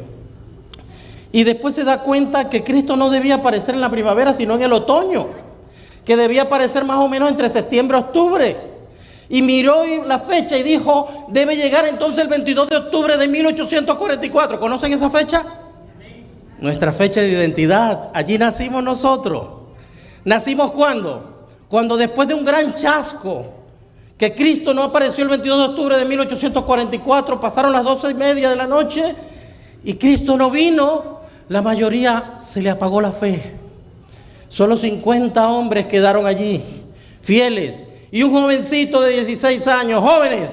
Y después se da cuenta que Cristo no debía aparecer en la primavera, sino en el otoño, que debía aparecer más o menos entre septiembre y octubre. Y miró la fecha y dijo, debe llegar entonces el 22 de octubre de 1844. ¿Conocen esa fecha? Nuestra fecha de identidad. Allí nacimos nosotros. ¿Nacimos cuándo? Cuando después de un gran chasco, que Cristo no apareció el 22 de octubre de 1844, pasaron las 12:30 de la noche y Cristo no vino, la mayoría se le apagó la fe. Solo 50 hombres quedaron allí, fieles. Y un jovencito de 16 años, jóvenes,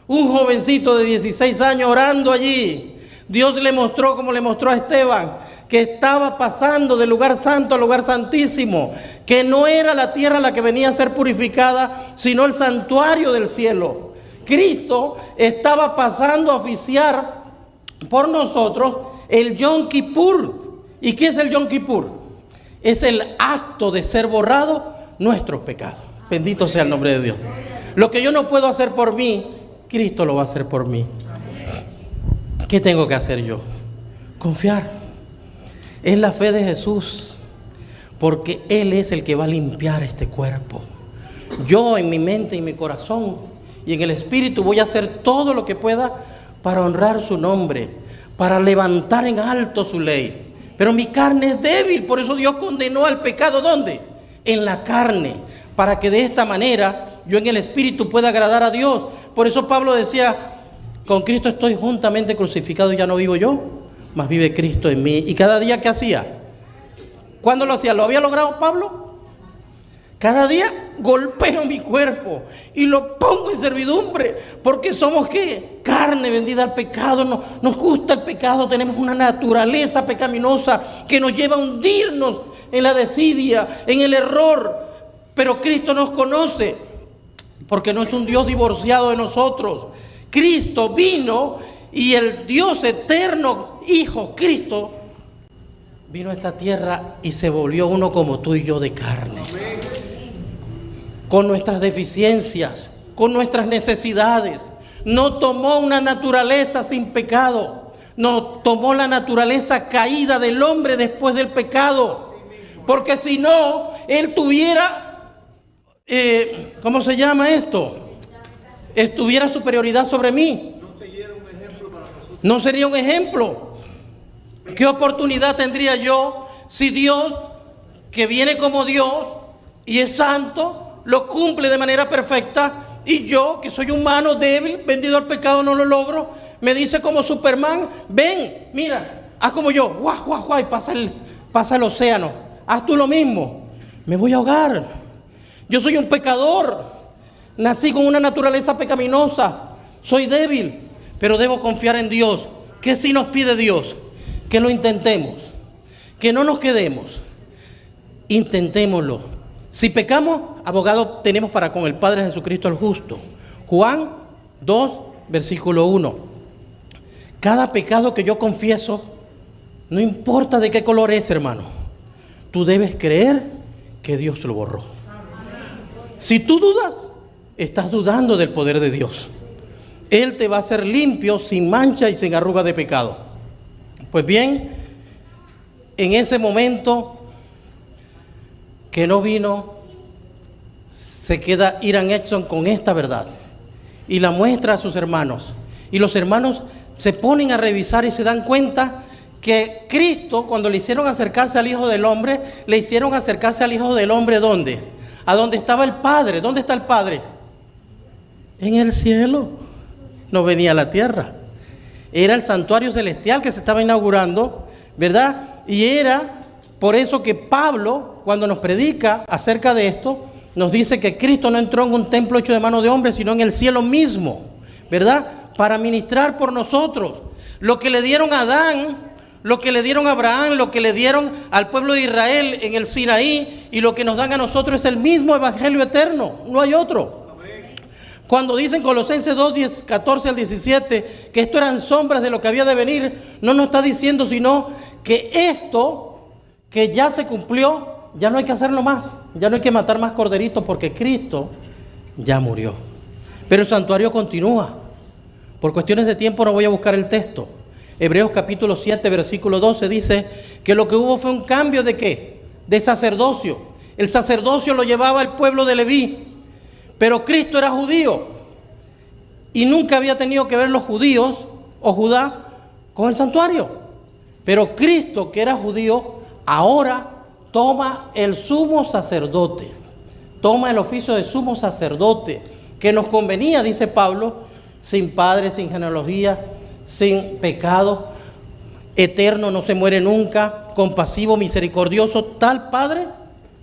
un jovencito de 16 años orando allí. Dios le mostró, como le mostró a Esteban, que estaba pasando del lugar santo al lugar santísimo, que no era la tierra la que venía a ser purificada, sino el santuario del cielo. Cristo estaba pasando a oficiar por nosotros el Yom Kippur. ¿Y qué es el Yom Kippur? Es el acto de ser borrado nuestros pecados. Bendito sea el nombre de Dios. Lo que yo no puedo hacer por mí, Cristo lo va a hacer por mí. ¿Qué tengo que hacer yo? Confiar en la fe de Jesús, porque Él es el que va a limpiar este cuerpo. Yo en mi mente y mi corazón y en el espíritu voy a hacer todo lo que pueda para honrar su nombre, para levantar en alto su ley. Pero mi carne es débil, por eso Dios condenó al pecado. ¿Dónde? En la carne, para que de esta manera yo en el espíritu pueda agradar a Dios. Por eso Pablo decía, con Cristo estoy juntamente crucificado y ya no vivo yo, mas vive Cristo en mí. ¿Y cada día qué hacía? ¿Cuándo lo hacía? ¿Lo había logrado Pablo? Cada día golpeo mi cuerpo y lo pongo en servidumbre, porque somos ¿qué? Carne vendida al pecado. Nos gusta el pecado, tenemos una naturaleza pecaminosa que nos lleva a hundirnos en la desidia, en el error. Pero Cristo nos conoce, porque no es un Dios divorciado de nosotros. Cristo vino y el Dios eterno, Hijo Cristo, vino a esta tierra y se volvió uno como tú y yo de carne. Con nuestras deficiencias, con nuestras necesidades. No tomó una naturaleza sin pecado. No tomó la naturaleza caída del hombre después del pecado. Porque si no, Él tuviera, ¿cómo se llama esto? Tuviera superioridad sobre mí. No sería un ejemplo. ¿Qué oportunidad tendría yo si Dios, que viene como Dios y es santo, lo cumple de manera perfecta, y yo, que soy humano, débil, vendido al pecado, no lo logro? me dice como Superman, ven, mira, haz como yo, guau, guau, guau, y pasa el océano, haz tú lo mismo, me voy a ahogar. Yo soy un pecador, nací con una naturaleza pecaminosa, soy débil, pero debo confiar en Dios. ¿Qué sí nos pide Dios? Que lo intentemos, que no nos quedemos, intentémoslo. Si pecamos, abogado tenemos para con el Padre Jesucristo el justo. Juan 2, versículo 1. Cada pecado que yo confieso, no importa de qué color es, hermano, tú debes creer que Dios lo borró. Si tú dudas, estás dudando del poder de Dios. Él te va a hacer limpio, sin mancha y sin arruga de pecado. Pues bien, en ese momento que no vino, se queda Irán Edson con esta verdad y la muestra a sus hermanos. Y los hermanos se ponen a revisar y se dan cuenta que Cristo, cuando le hicieron acercarse al Hijo del Hombre, le hicieron acercarse al Hijo del Hombre, ¿dónde? A donde estaba el Padre. ¿Dónde está el Padre? En el cielo. No venía a la tierra. Era el santuario celestial que se estaba inaugurando, ¿verdad? Y era por eso que Pablo, cuando nos predica acerca de esto, nos dice que Cristo no entró en un templo hecho de mano de hombre, sino en el cielo mismo, ¿verdad? Para ministrar por nosotros. Lo que le dieron a Adán, lo que le dieron a Abraham, lo que le dieron al pueblo de Israel en el Sinaí, y lo que nos dan a nosotros es el mismo evangelio eterno, no hay otro. Cuando dicen Colosenses 2, 14 al 17, que esto eran sombras de lo que había de venir, no nos está diciendo sino que esto que ya se cumplió, ya no hay que hacerlo más, ya no hay que matar más corderitos porque Cristo ya murió. Pero el santuario continúa. Por cuestiones de tiempo no voy a buscar el texto. Hebreos capítulo 7, versículo 12 dice que lo que hubo fue un cambio ¿de qué? De sacerdocio. El sacerdocio lo llevaba el pueblo de Leví, pero Cristo era judío y nunca había tenido que ver los judíos o Judá con el santuario. Pero Cristo, que era judío, ahora toma el sumo sacerdote, toma el oficio de sumo sacerdote, que nos convenía, dice Pablo, sin padre, sin genealogía, sin pecado, eterno, no se muere nunca, compasivo, misericordioso, tal Padre,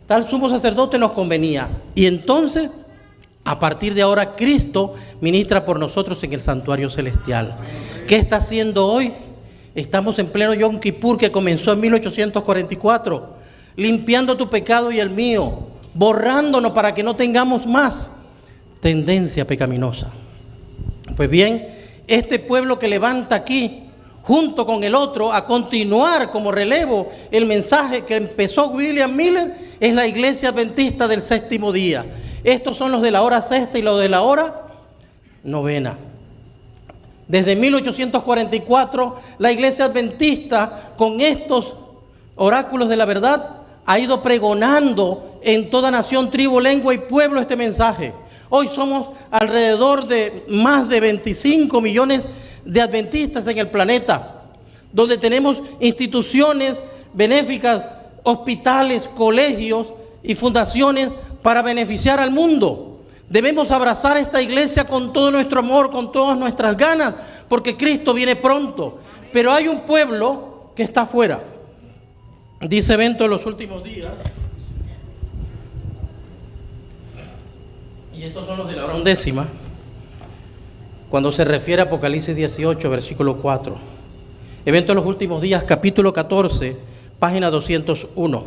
tal sumo sacerdote nos convenía. Y entonces, a partir de ahora, Cristo ministra por nosotros en el santuario celestial. ¿Qué está haciendo hoy? Estamos en pleno Yom Kippur, que comenzó en 1844, limpiando tu pecado y el mío, borrándonos para que no tengamos más tendencia pecaminosa. Pues bien, este pueblo que levanta aquí, junto con el otro, a continuar como relevo el mensaje que empezó William Miller, es la Iglesia Adventista del Séptimo Día. Estos son los de la hora sexta y los de la hora novena. Desde 1844, la Iglesia Adventista, con estos oráculos de la verdad, ha ido pregonando en toda nación, tribu, lengua y pueblo este mensaje. Hoy somos alrededor de más de 25 millones de adventistas en el planeta, donde tenemos instituciones benéficas, hospitales, colegios y fundaciones para beneficiar al mundo. Debemos abrazar esta iglesia con todo nuestro amor, con todas nuestras ganas, porque Cristo viene pronto. Pero hay un pueblo que está afuera. Dice Bento en los últimos días, y estos son los de la hora undécima, cuando se refiere a Apocalipsis 18, versículo 4. Evento en los últimos días, capítulo 14, página 201.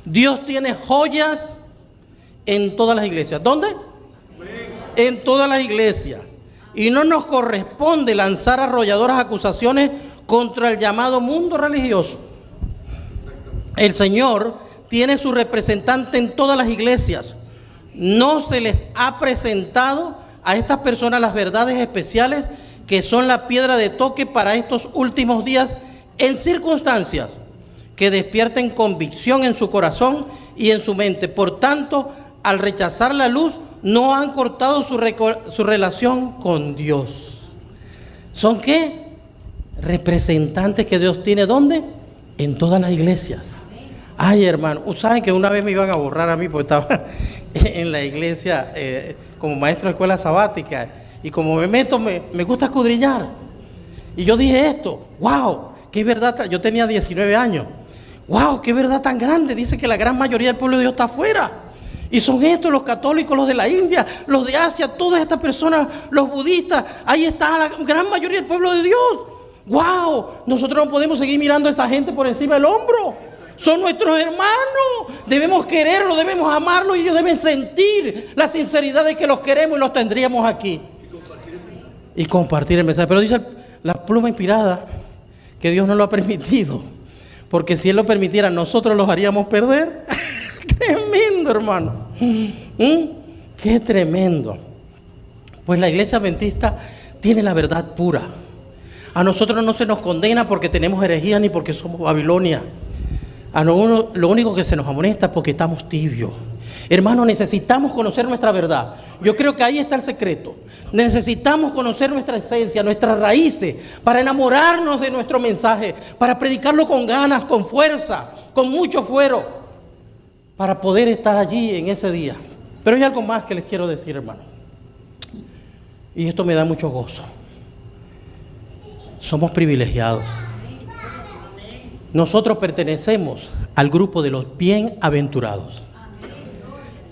Dios tiene joyas en todas las iglesias. ¿Dónde? En todas las iglesias. Y no nos corresponde lanzar arrolladoras acusaciones contra el llamado mundo religioso. El Señor tiene su representante en todas las iglesias. No se les ha presentado a estas personas las verdades especiales que son la piedra de toque para estos últimos días, en circunstancias que despierten convicción en su corazón y en su mente. Por tanto, al rechazar la luz, no han cortado su relación con Dios. ¿Son qué? Representantes que Dios tiene. ¿Dónde? En todas las iglesias. Ay, hermano, ¿saben que una vez me iban a borrar a mí porque estaba en la iglesia como maestro de escuela sabática? Y como me meto, me gusta escudriñar. Y yo dije esto, wow, qué verdad, yo tenía 19 años. Wow, qué verdad tan grande. Dice que la gran mayoría del pueblo de Dios está afuera. Y son estos los católicos, los de la India, los de Asia, todas estas personas, los budistas. Ahí está la gran mayoría del pueblo de Dios. Wow, nosotros no podemos seguir mirando a esa gente por encima del hombro. Son nuestros hermanos. Debemos quererlos, debemos amarlos y ellos deben sentir la sinceridad de que los queremos y los tendríamos aquí. Y compartir el mensaje. Pero dice la pluma inspirada que Dios no lo ha permitido. Porque si Él lo permitiera, nosotros los haríamos perder. Tremendo, hermano. Qué tremendo. Pues la iglesia adventista tiene la verdad pura. A nosotros no se nos condena porque tenemos herejía ni porque somos Babilonia. Lo único que se nos amonesta es porque estamos tibios. Hermano, necesitamos conocer nuestra verdad. Yo creo que ahí está el secreto. Necesitamos conocer nuestra esencia, nuestras raíces, para enamorarnos de nuestro mensaje, para predicarlo con ganas, con fuerza, con mucho fuero, para poder estar allí en ese día. Pero hay algo más que les quiero decir, hermano. Y esto me da mucho gozo. Somos privilegiados. Nosotros pertenecemos al grupo de los bienaventurados.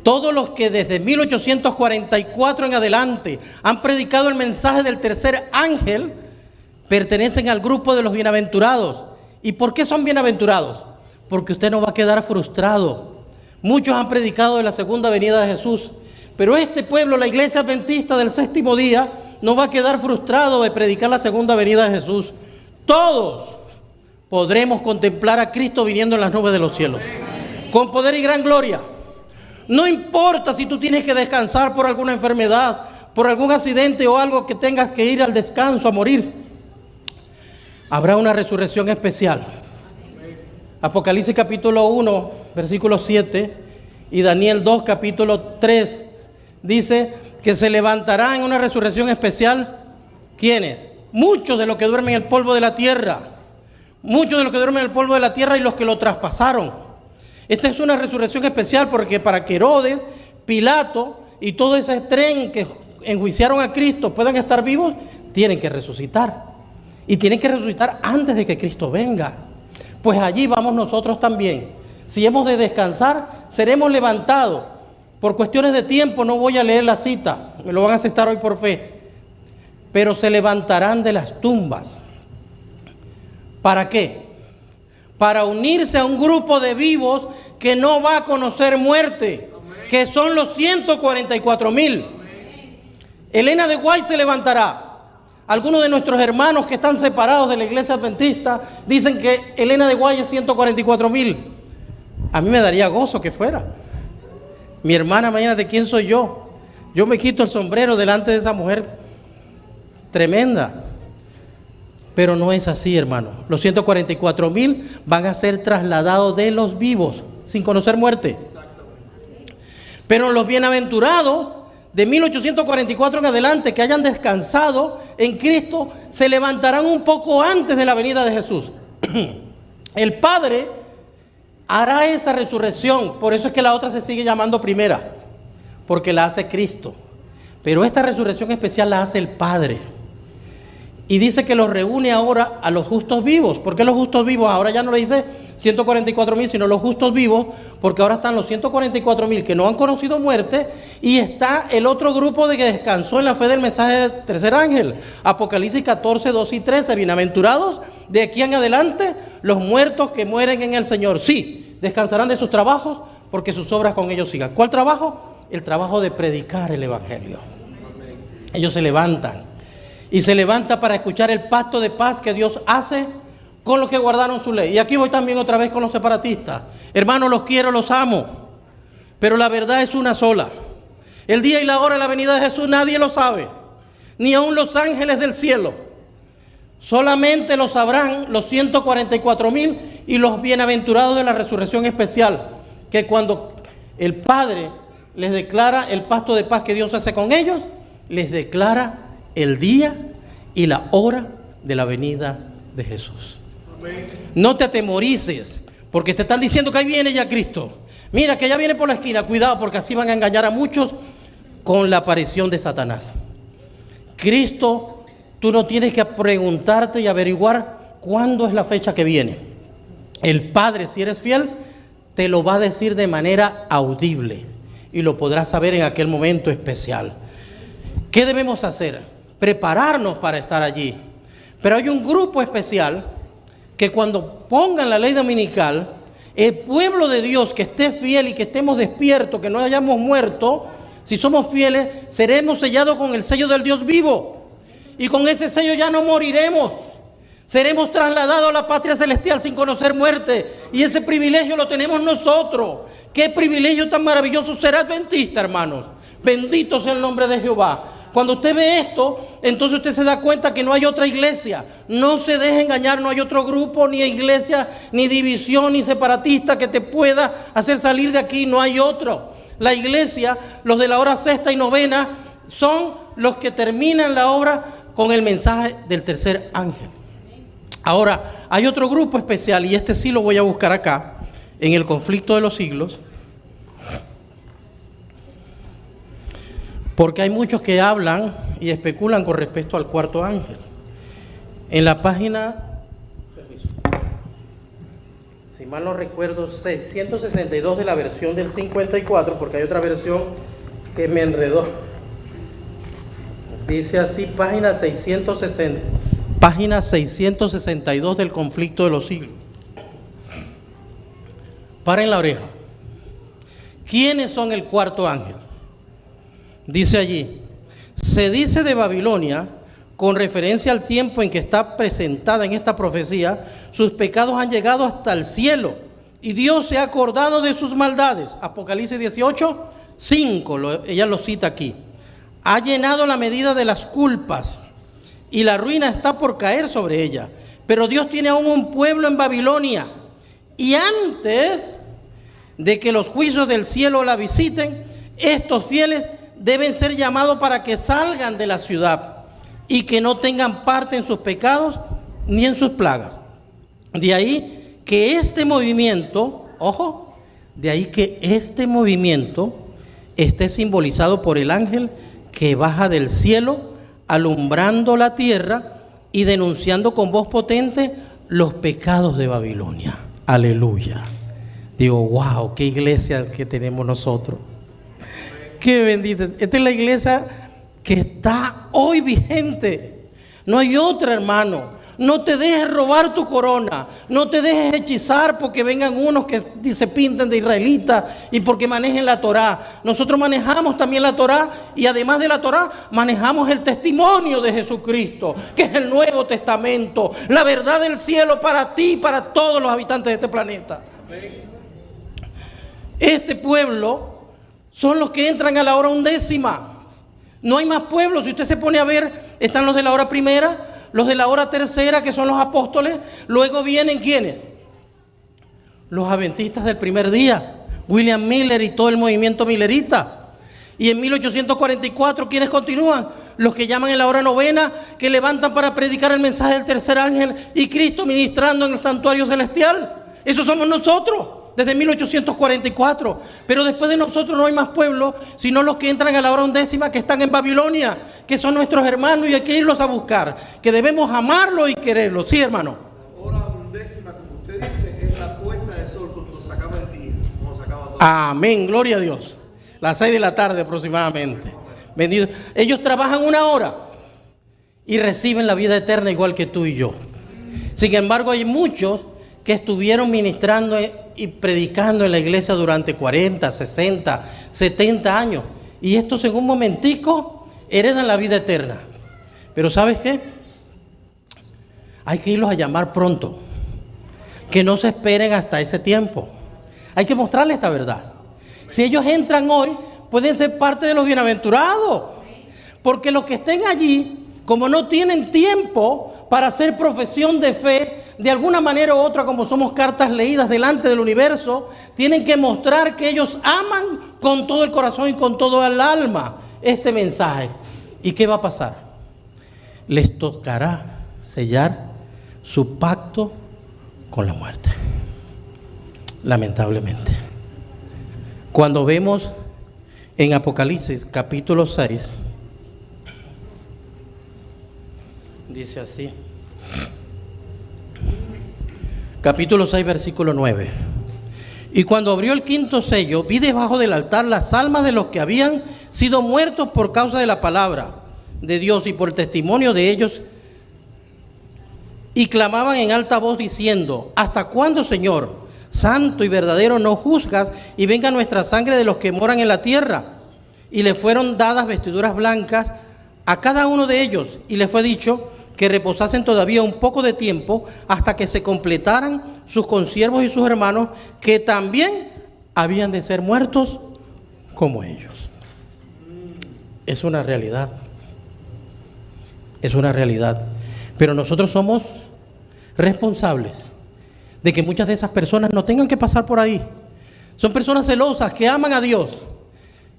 Todos los que desde 1844 en adelante han predicado el mensaje del tercer ángel pertenecen al grupo de los bienaventurados. ¿Y por qué son bienaventurados? Porque usted no va a quedar frustrado. Muchos han predicado de la segunda venida de Jesús, pero este pueblo, la iglesia adventista del séptimo día, no va a quedar frustrado de predicar la segunda venida de Jesús. Todos podremos contemplar a Cristo viniendo en las nubes de los cielos, con poder y gran gloria. No importa si tú tienes que descansar por alguna enfermedad, por algún accidente o algo que tengas que ir al descanso a morir. Habrá una resurrección especial. Apocalipsis capítulo 1, versículo 7 y Daniel 2, capítulo 3 dice que se levantarán en una resurrección especial. ¿Quiénes? Muchos de los que duermen en el polvo de la tierra. Muchos de los que duermen en el polvo de la tierra y los que lo traspasaron. Esta es una resurrección especial porque para que Herodes, Pilato y todo ese tren que enjuiciaron a Cristo puedan estar vivos, tienen que resucitar. Y tienen que resucitar antes de que Cristo venga. Pues allí vamos nosotros también. Si hemos de descansar, seremos levantados. Por cuestiones de tiempo no voy a leer la cita, me lo van a aceptar hoy por fe. Pero se levantarán de las tumbas. ¿Para qué? Para unirse a un grupo de vivos que no va a conocer muerte, que son los 144,000. Elena de White se levantará. Algunos de nuestros hermanos que están separados de la iglesia adventista dicen que Elena de White es 144,000. A mí me daría gozo que fuera. Mi hermana, imagínate quién soy yo. Yo me quito el sombrero delante de esa mujer tremenda. Pero no es así, hermano. Los 144,000 van a ser trasladados de los vivos, sin conocer muerte. Pero los bienaventurados, de 1844 en adelante, que hayan descansado en Cristo, se levantarán un poco antes de la venida de Jesús. El Padre hará esa resurrección. Por eso es que la otra se sigue llamando primera, porque la hace Cristo. Pero esta resurrección especial la hace el Padre. Y dice que los reúne ahora a los justos vivos. ¿Por qué los justos vivos? Ahora ya no le dice 144,000, sino los justos vivos, porque ahora están los 144,000 que no han conocido muerte, y está el otro grupo de que descansó en la fe del mensaje del tercer ángel. Apocalipsis 14, 2 y 13. Bienaventurados de aquí en adelante los muertos que mueren en el Señor. Sí, descansarán de sus trabajos, porque sus obras con ellos sigan. ¿Cuál trabajo? El trabajo de predicar el evangelio. Ellos se levantan. Y se levanta para escuchar el pacto de paz que Dios hace con los que guardaron su ley. Y aquí voy también otra vez con los separatistas. Hermanos, los quiero, los amo. Pero la verdad es una sola. El día y la hora de la venida de Jesús nadie lo sabe. Ni aun los ángeles del cielo. Solamente lo sabrán los 144,000 y los bienaventurados de la resurrección especial. Que cuando el Padre les declara el pacto de paz que Dios hace con ellos, les declara el día y la hora de la venida de Jesús. Amén. No te atemorices, porque te están diciendo que ahí viene ya Cristo. Mira que ya viene por la esquina, cuidado, porque así van a engañar a muchos con la aparición de Satanás. Cristo tú no tienes que preguntarte y averiguar cuándo es la fecha que viene. El Padre, si eres fiel, te lo va a decir de manera audible y lo podrás saber en aquel momento especial. ¿Qué debemos hacer? Prepararnos para estar allí. Pero hay un grupo especial que cuando pongan la ley dominical, el pueblo de Dios que esté fiel y que estemos despiertos, que no hayamos muerto, si somos fieles, seremos sellados con el sello del Dios vivo. Y con ese sello ya no moriremos. Seremos trasladados a la patria celestial sin conocer muerte. Y ese privilegio lo tenemos nosotros. Qué privilegio tan maravilloso. Ser adventista, hermanos. Bendito sea el nombre de Jehová. Cuando usted ve esto, entonces usted se da cuenta que no hay otra iglesia. No se deje engañar, no hay otro grupo, ni iglesia, ni división, ni separatista que te pueda hacer salir de aquí. No hay otro. La iglesia, los de la hora sexta y novena, son los que terminan la obra con el mensaje del tercer ángel. Ahora, hay otro grupo especial, y este sí lo voy a buscar acá, en el conflicto de los siglos, porque hay muchos que hablan y especulan con respecto al cuarto ángel. En la página, si mal no recuerdo, 662 de la versión del 54, porque hay otra versión que me enredó. Dice así, página 662 del conflicto de los siglos. Paren la oreja. ¿Quiénes son el cuarto ángel? Dice allí, se dice de Babilonia, con referencia al tiempo en que está presentada en esta profecía, sus pecados han llegado hasta el cielo y Dios se ha acordado de sus maldades. Apocalipsis 18, 5, ella lo cita aquí. Ha llenado la medida de las culpas y la ruina está por caer sobre ella. Pero Dios tiene aún un pueblo en Babilonia. Y antes de que los juicios del cielo la visiten, estos fieles deben ser llamados para que salgan de la ciudad y que no tengan parte en sus pecados ni en sus plagas. De ahí que este movimiento, ojo, de ahí que este movimiento esté simbolizado por el ángel que baja del cielo, alumbrando la tierra y denunciando con voz potente los pecados de Babilonia. Aleluya. Digo, wow, qué iglesia que tenemos nosotros. Qué bendita. Esta es la iglesia que está hoy vigente. No hay otra, hermano. No te dejes robar tu corona. No te dejes hechizar porque vengan unos que se pinten de israelitas y porque manejen la Torá. Nosotros manejamos también la Torá y además de la Torá manejamos el testimonio de Jesucristo, que es el Nuevo Testamento, la verdad del cielo para ti y para todos los habitantes de este planeta. Este pueblo son los que entran a la hora undécima. No hay más pueblos. Si usted se pone a ver, están los de la hora primera, los de la hora tercera, que son los apóstoles. Luego vienen ¿quiénes? Los adventistas del primer día, William Miller y todo el movimiento millerita. Y en 1844, ¿quiénes continúan? Los que llaman en la hora novena, que levantan para predicar el mensaje del tercer ángel y Cristo ministrando en el santuario celestial. Esos somos nosotros, desde 1844. Pero después de nosotros no hay más pueblos, sino los que entran a la hora undécima, que están en Babilonia, que son nuestros hermanos y hay que irlos a buscar, que debemos amarlos y quererlos. Sí, hermano. La hora undécima, como usted dice, es la puesta de sol cuando se acaba el día, cuando se acaba todo. Amén, gloria a Dios. Las 6 de la tarde aproximadamente. Bendito. Ellos trabajan 1 hora y reciben la vida eterna igual que tú y yo. Sin embargo, hay muchos que estuvieron ministrando y predicando en la iglesia durante 40, 60, 70 años. Y estos en un momentico heredan la vida eterna. Pero ¿sabes qué? Hay que irlos a llamar pronto. Que no se esperen hasta ese tiempo. Hay que mostrarles esta verdad. Si ellos entran hoy, pueden ser parte de los bienaventurados. Porque los que estén allí, como no tienen tiempo para hacer profesión de fe, de alguna manera u otra, como somos cartas leídas delante del universo, tienen que mostrar que ellos aman con todo el corazón y con todo el alma este mensaje. ¿Y qué va a pasar? Les tocará sellar su pacto con la muerte. Lamentablemente. Cuando vemos en Apocalipsis capítulo 6, Dice así. Capítulo 6, versículo 9. Y cuando abrió el quinto sello, vi debajo del altar las almas de los que habían sido muertos por causa de la palabra de Dios y por el testimonio de ellos, y clamaban en alta voz diciendo: ¿hasta cuándo, Señor, santo y verdadero, no juzgas y venga nuestra sangre de los que moran en la tierra? Y le fueron dadas vestiduras blancas a cada uno de ellos, y le fue dicho que reposasen todavía un poco de tiempo hasta que se completaran sus consiervos y sus hermanos, que también habían de ser muertos como ellos. Es una realidad. Es una realidad. Pero nosotros somos responsables de que muchas de esas personas no tengan que pasar por ahí. Son personas celosas que aman a Dios.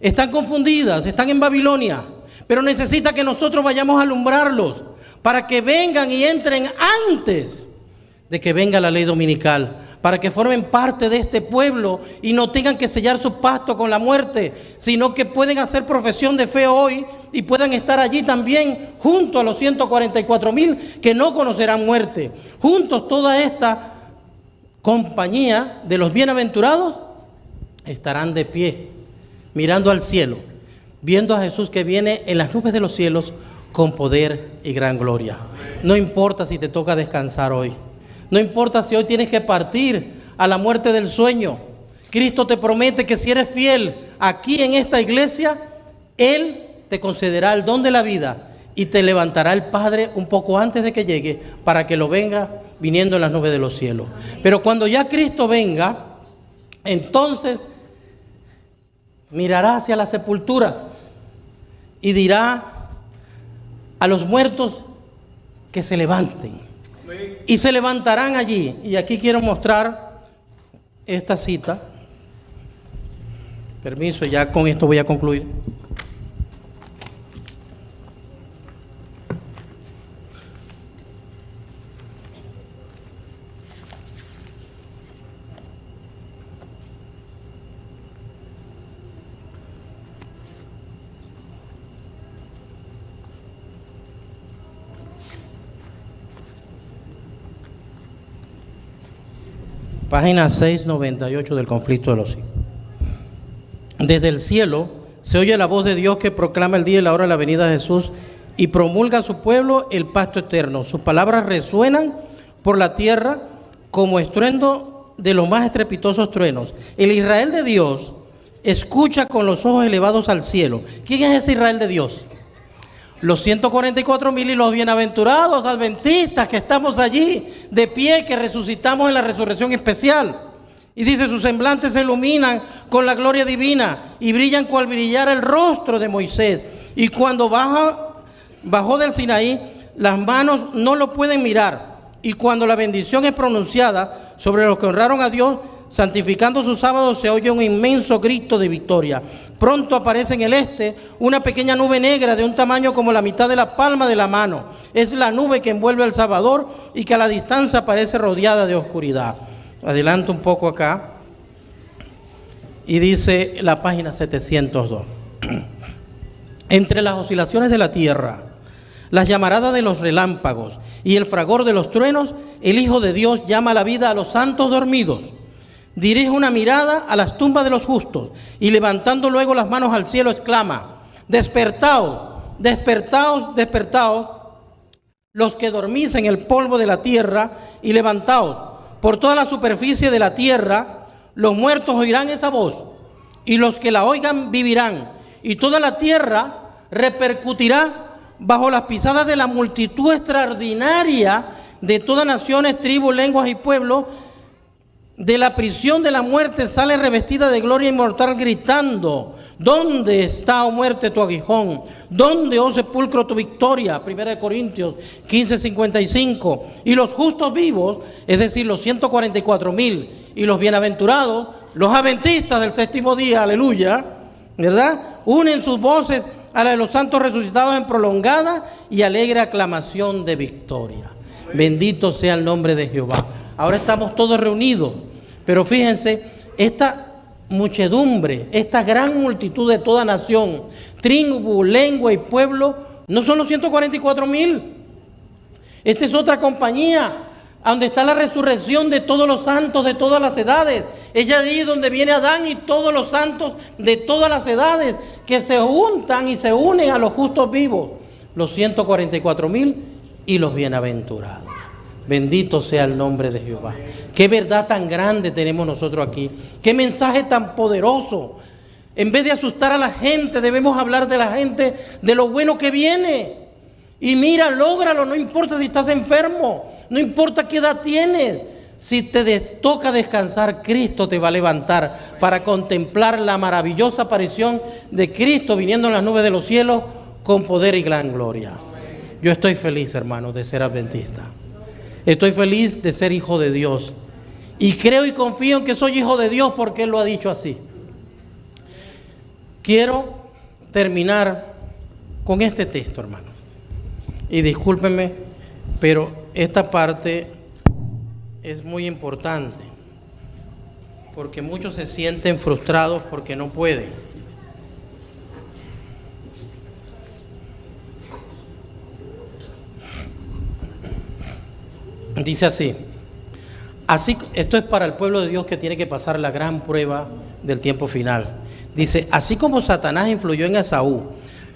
Están confundidas, están en Babilonia, pero necesita que nosotros vayamos a alumbrarlos para que vengan y entren antes de que venga la ley dominical, para que formen parte de este pueblo y no tengan que sellar su pacto con la muerte, sino que pueden hacer profesión de fe hoy y puedan estar allí también junto a los 144,000 que no conocerán muerte. Juntos toda esta compañía de los bienaventurados estarán de pie, mirando al cielo, viendo a Jesús que viene en las nubes de los cielos con poder y gran gloria. No importa si te toca descansar hoy. No importa si hoy tienes que partir a la muerte del sueño. Cristo te promete que si eres fiel aquí en esta iglesia, Él te concederá el don de la vida y te levantará el Padre un poco antes de que llegue para que lo venga viniendo en las nubes de los cielos. Pero cuando ya Cristo venga, entonces mirará hacia las sepulturas y dirá a los muertos que se levanten. Y se levantarán allí. Y aquí quiero mostrar esta cita. Permiso, ya con esto voy a concluir. Página 698 del Conflicto de los Siglos. Desde el cielo se oye la voz de Dios que proclama el día y la hora de la venida de Jesús y promulga a su pueblo el pacto eterno. Sus palabras resuenan por la tierra como estruendo de los más estrepitosos truenos. El Israel de Dios escucha con los ojos elevados al cielo. ¿Quién es ese Israel de Dios? Los 144,000 y los bienaventurados adventistas que estamos allí de pie, que resucitamos en la resurrección especial. Y dice: sus semblantes se iluminan con la gloria divina y brillan cual brillara el rostro de Moisés. Y cuando bajó del Sinaí, las manos no lo pueden mirar. Y cuando la bendición es pronunciada sobre los que honraron a Dios, santificando su sábado, se oye un inmenso grito de victoria. Pronto aparece en el este una pequeña nube negra de un tamaño como la mitad de la palma de la mano. Es la nube que envuelve al Salvador y que a la distancia parece rodeada de oscuridad. Adelanto un poco acá. Y dice la página 702. Entre las oscilaciones de la tierra, las llamaradas de los relámpagos y el fragor de los truenos, el Hijo de Dios llama a la vida a los santos dormidos. Dirige una mirada a las tumbas de los justos y levantando luego las manos al cielo exclama: despertaos, despertaos, despertaos, los que dormís en el polvo de la tierra, y levantaos por toda la superficie de la tierra. Los muertos oirán esa voz y los que la oigan vivirán, y toda la tierra repercutirá bajo las pisadas de la multitud extraordinaria de todas naciones, tribus, lenguas y pueblos. De la prisión de la muerte sale revestida de gloria inmortal, gritando: ¿dónde está, oh muerte, tu aguijón? ¿Dónde, oh sepulcro, tu victoria? 1 Corintios 15:55. Y los justos vivos, es decir, los 144,000 y los bienaventurados, los adventistas del séptimo día, aleluya, ¿verdad?, unen sus voces a la de los santos resucitados en prolongada y alegre aclamación de victoria. Bendito sea el nombre de Jehová. Ahora estamos todos reunidos, pero fíjense, esta muchedumbre, esta gran multitud de toda nación, tribu, lengua y pueblo, no son los 144,000. Esta es otra compañía, donde está la resurrección de todos los santos de todas las edades. Es allí donde viene Adán y todos los santos de todas las edades que se juntan y se unen a los justos vivos, los 144,000 y los bienaventurados. Bendito sea el nombre de Jehová. Qué verdad tan grande tenemos nosotros aquí. Qué mensaje tan poderoso. En vez de asustar a la gente, debemos hablar de la gente, de lo bueno que viene. Y mira, lógralo, no importa si estás enfermo, no importa qué edad tienes. Si te toca descansar, Cristo te va a levantar para contemplar la maravillosa aparición de Cristo viniendo en las nubes de los cielos con poder y gran gloria. Yo estoy feliz, hermanos, de ser adventista. Estoy feliz de ser hijo de Dios. Y creo y confío en que soy hijo de Dios porque Él lo ha dicho así. Quiero terminar con este texto, hermano. Y discúlpenme, pero esta parte es muy importante. Porque muchos se sienten frustrados porque no pueden. Dice así, esto es para el pueblo de Dios que tiene que pasar la gran prueba del tiempo final. Dice, así como Satanás influyó en Esaú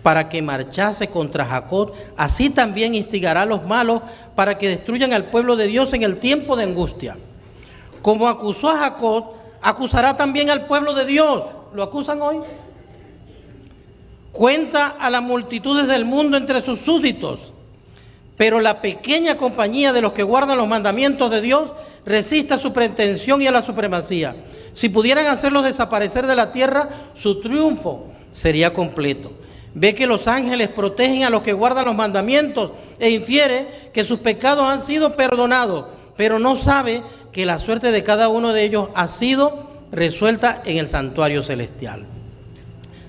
para que marchase contra Jacob, así también instigará a los malos para que destruyan al pueblo de Dios en el tiempo de angustia. Como acusó a Jacob, acusará también al pueblo de Dios. ¿Lo acusan hoy? Cuenta a las multitudes del mundo entre sus súbditos. Pero la pequeña compañía de los que guardan los mandamientos de Dios resiste a su pretensión y a la supremacía. Si pudieran hacerlos desaparecer de la tierra, su triunfo sería completo. Ve que los ángeles protegen a los que guardan los mandamientos e infiere que sus pecados han sido perdonados, pero no sabe que la suerte de cada uno de ellos ha sido resuelta en el santuario celestial.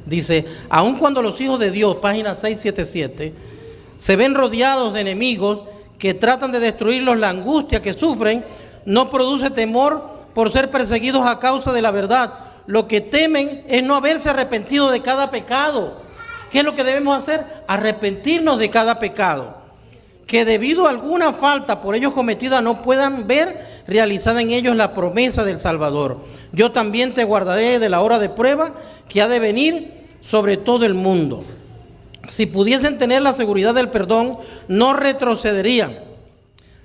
Dice, aun cuando los hijos de Dios, página 677, se ven rodeados de enemigos que tratan de destruirlos, la angustia que sufren no produce temor por ser perseguidos a causa de la verdad. Lo que temen es no haberse arrepentido de cada pecado. ¿Qué es lo que debemos hacer? Arrepentirnos de cada pecado. Que debido a alguna falta por ellos cometida no puedan ver realizada en ellos la promesa del Salvador. Yo también te guardaré de la hora de prueba que ha de venir sobre todo el mundo. Si pudiesen tener la seguridad del perdón, no retrocederían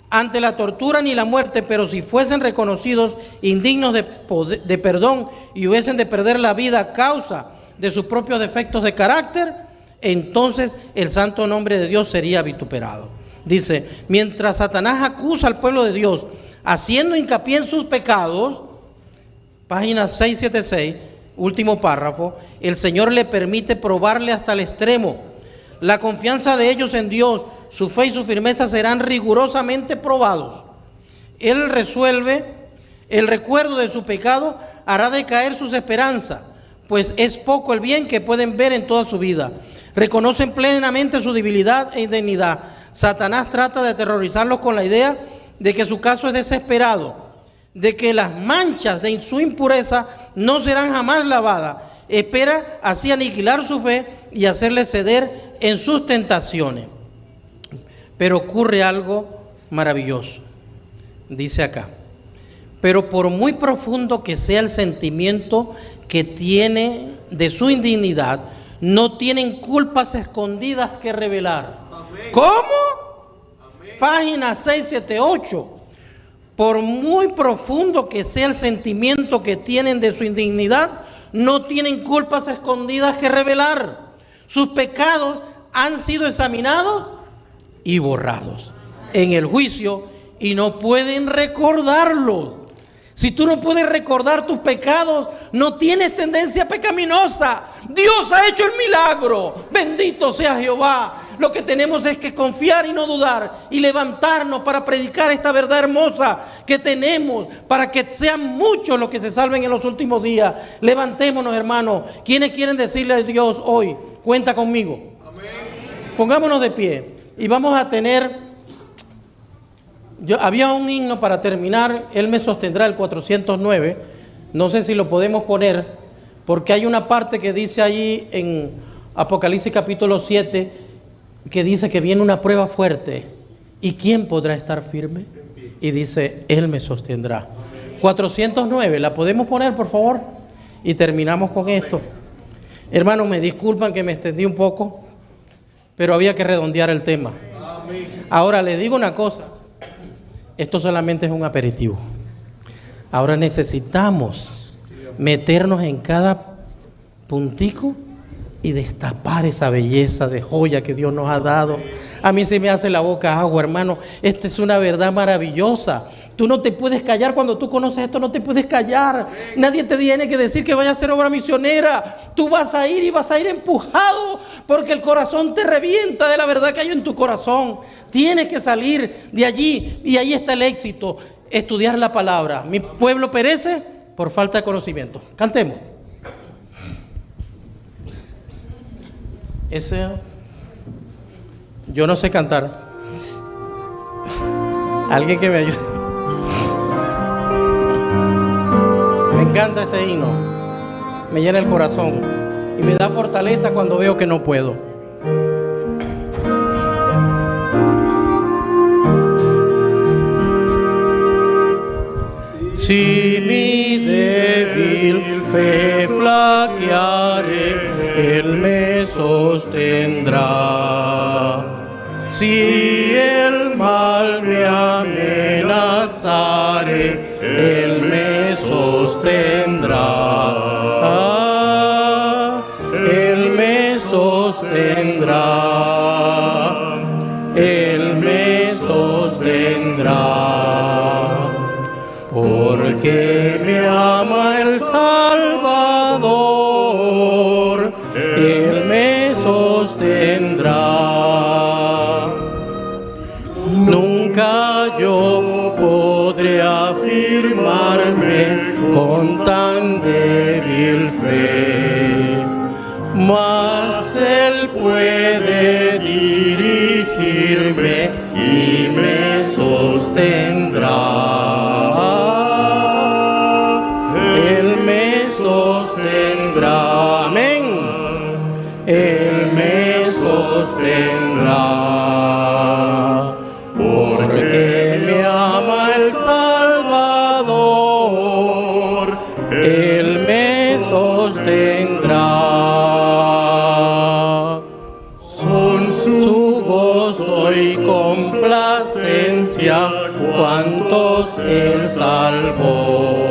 ante la tortura ni la muerte, pero si fuesen reconocidos indignos de perdón y hubiesen de perder la vida a causa de sus propios defectos de carácter, entonces el santo nombre de Dios sería vituperado. Dice, mientras Satanás acusa al pueblo de Dios, haciendo hincapié en sus pecados, página 676, último párrafo, el Señor le permite probarle hasta el extremo. La confianza de ellos en Dios, su fe y su firmeza serán rigurosamente probados. Él resuelve, el recuerdo de su pecado hará decaer sus esperanzas, pues es poco el bien que pueden ver en toda su vida. Reconocen plenamente su debilidad e indignidad. Satanás trata de aterrorizarlos con la idea de que su caso es desesperado, de que las manchas de su impureza no serán jamás lavadas. Espera así aniquilar su fe y hacerle ceder en sus tentaciones. Pero ocurre algo maravilloso. Dice acá, pero por muy profundo que sea el sentimiento que tiene de su indignidad, no tienen culpas escondidas que revelar. Amén. ¿Cómo? Amén. Página 678. Por muy profundo que sea el sentimiento que tienen de su indignidad, no tienen culpas escondidas que revelar. Sus pecados han sido examinados y borrados en el juicio y no pueden recordarlos. Si tú no puedes recordar tus pecados, no tienes tendencia pecaminosa. Dios ha hecho el milagro. Bendito sea Jehová. Lo que tenemos es que confiar y no dudar y levantarnos para predicar esta verdad hermosa que tenemos, para que sean muchos los que se salven en los últimos días. Levantémonos, hermanos. ¿Quiénes quieren decirle a Dios hoy? Cuenta conmigo. Amén. Pongámonos de pie y vamos a tener... había un himno para terminar, Él me sostendrá, el 409. No sé si lo podemos poner, porque hay una parte que dice allí en Apocalipsis capítulo 7, que dice que viene una prueba fuerte ¿Y quién podrá estar firme? Y dice, Él me sostendrá. 409, ¿la podemos poner, por favor? Y terminamos con esto. Hermanos, me disculpan que me extendí un poco, pero había que redondear el tema. Ahora les digo una cosa, esto solamente es un aperitivo. Ahora necesitamos meternos en cada puntico y destapar esa belleza de joya que Dios nos ha dado. A mí se me hace la boca agua, hermano. Esta es una verdad maravillosa. Tú no te puedes callar cuando tú conoces esto, no te puedes callar. Nadie te tiene que decir que vaya a hacer obra misionera. Tú vas a ir y vas a ir empujado porque el corazón te revienta de la verdad que hay en tu corazón. Tienes que salir de allí y ahí está el éxito. Estudiar la palabra. Mi pueblo perece por falta de conocimiento. Cantemos. Yo no sé cantar. Alguien que me ayude. Me encanta este himno. Me llena el corazón y me da fortaleza cuando veo que no puedo. Si mi débil fe flaqueare, Él me sostendrá. Si el mal me amenazare, Él me sostendrá. Él me sostendrá. Él me sostendrá. Porque me ama el Salvador, Él me sostendrá. Nunca yo podré afirmarme con tan débil fe, mas Él puede dirigirme y me sostendrá. Él me sostendrá. Amén. Él me sostendrá. Porque me ama el Salvador. Él me sostendrá. Son su gozo y complacencia cuantos Él salvó.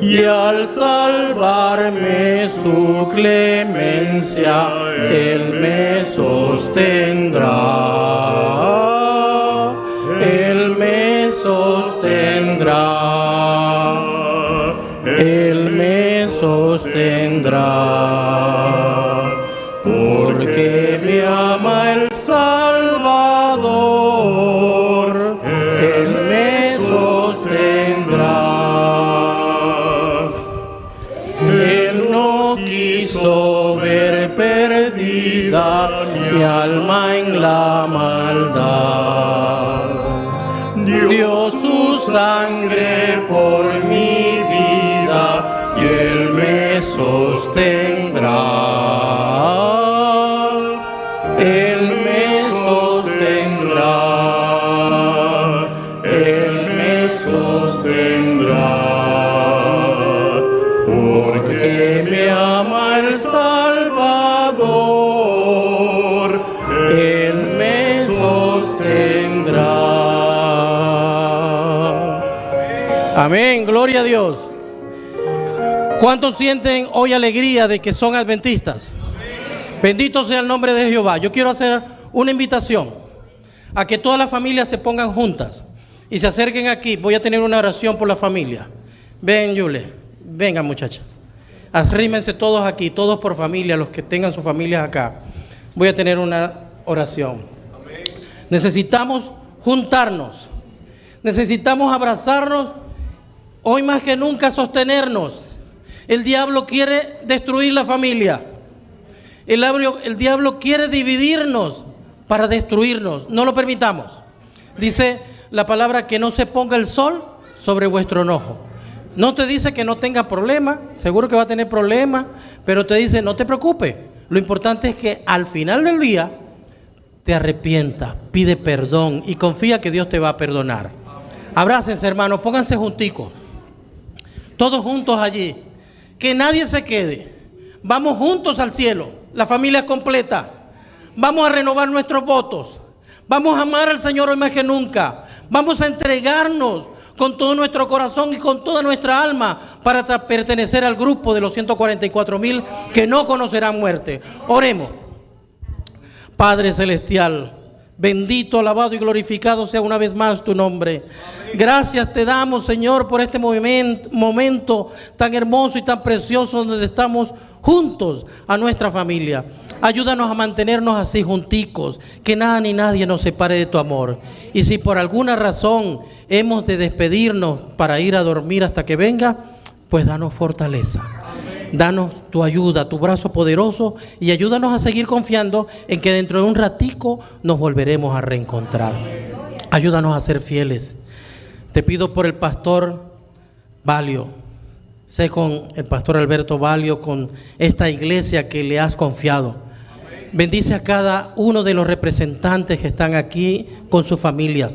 Y al salvarme su clemencia, Él me sostendrá. Él me sostendrá. Él me sostendrá. Porque me ama el Salvador, Él me sostendrá. Él no quiso ver perdida mi alma en la maldad. Dio su sangre por mi vida y Él me sostendrá. Él me sostendrá. Él me sostendrá. Porque me ama el Salvador, Él me sostendrá. Amén, gloria a Dios. ¿Cuántos sienten hoy alegría de que son adventistas? Bendito sea el nombre de Jehová. Yo quiero hacer una invitación a que todas las familias se pongan juntas y se acerquen aquí. Voy a tener una oración por la familia. Ven, Yule. Venga, muchacha. Arrímense todos aquí, todos por familia, los que tengan sus familias acá. Voy a tener una oración. Amén. Necesitamos juntarnos. Necesitamos abrazarnos. Hoy más que nunca sostenernos. El diablo quiere destruir la familia. El diablo quiere dividirnos para destruirnos. No lo permitamos. Dice la palabra que no se ponga el sol sobre vuestro enojo. No te dice que no tenga problema, seguro que va a tener problemas, pero te dice no te preocupes. Lo importante es que al final del día te arrepientas, pide perdón y confía que Dios te va a perdonar. Abrácense, hermanos, pónganse junticos, todos juntos allí, que nadie se quede. Vamos juntos al cielo, la familia es completa. Vamos a renovar nuestros votos. Vamos a amar al Señor hoy más que nunca. Vamos a entregarnos con todo nuestro corazón y con toda nuestra alma para pertenecer al grupo de los 144,000 que no conocerán muerte. Oremos. Padre celestial, bendito, alabado y glorificado sea una vez más tu nombre. Gracias te damos, Señor, por este momento tan hermoso y tan precioso donde estamos juntos a nuestra familia. Ayúdanos a mantenernos así junticos, que nada ni nadie nos separe de tu amor. Y si por alguna razón hemos de despedirnos para ir a dormir hasta que venga, pues danos fortaleza. Danos tu ayuda, tu brazo poderoso, y ayúdanos a seguir confiando en que dentro de un ratico nos volveremos a reencontrar. Ayúdanos a ser fieles. Te pido por el pastor Valio. Sé con el pastor Alberto Valio, con esta iglesia que le has confiado. Bendice a cada uno de los representantes que están aquí con su familia.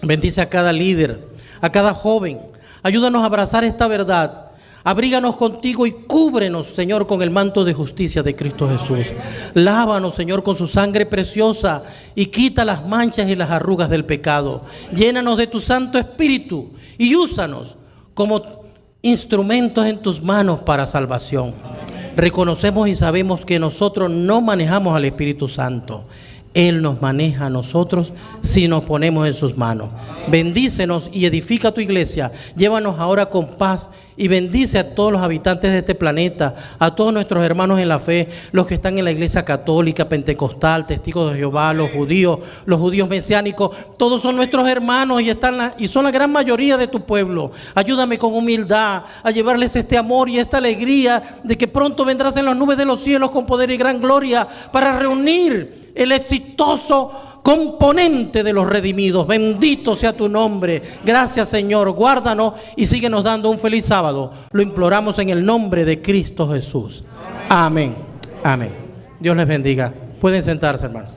Bendice a cada líder, a cada joven. Ayúdanos a abrazar esta verdad. Abríganos contigo y cúbrenos, Señor, con el manto de justicia de Cristo Jesús. Lávanos, Señor, con su sangre preciosa y quita las manchas y las arrugas del pecado. Llénanos de tu Santo Espíritu y úsanos como instrumentos en tus manos para salvación. Reconocemos y sabemos que nosotros no manejamos al Espíritu Santo. Él nos maneja a nosotros si nos ponemos en sus manos. Bendícenos y edifica tu iglesia. Llévanos ahora con paz y bendice a todos los habitantes de este planeta, a todos nuestros hermanos en la fe, los que están en la iglesia católica, pentecostal, testigos de Jehová, los judíos mesiánicos. Todos son nuestros hermanos y son la gran mayoría de tu pueblo. Ayúdame con humildad a llevarles este amor y esta alegría de que pronto vendrás en las nubes de los cielos con poder y gran gloria para reunir el exitoso componente de los redimidos. Bendito sea tu nombre. Gracias, Señor. Guárdanos y síguenos dando un feliz sábado. Lo imploramos en el nombre de Cristo Jesús. Amén. Amén. Dios les bendiga. Pueden sentarse, hermanos.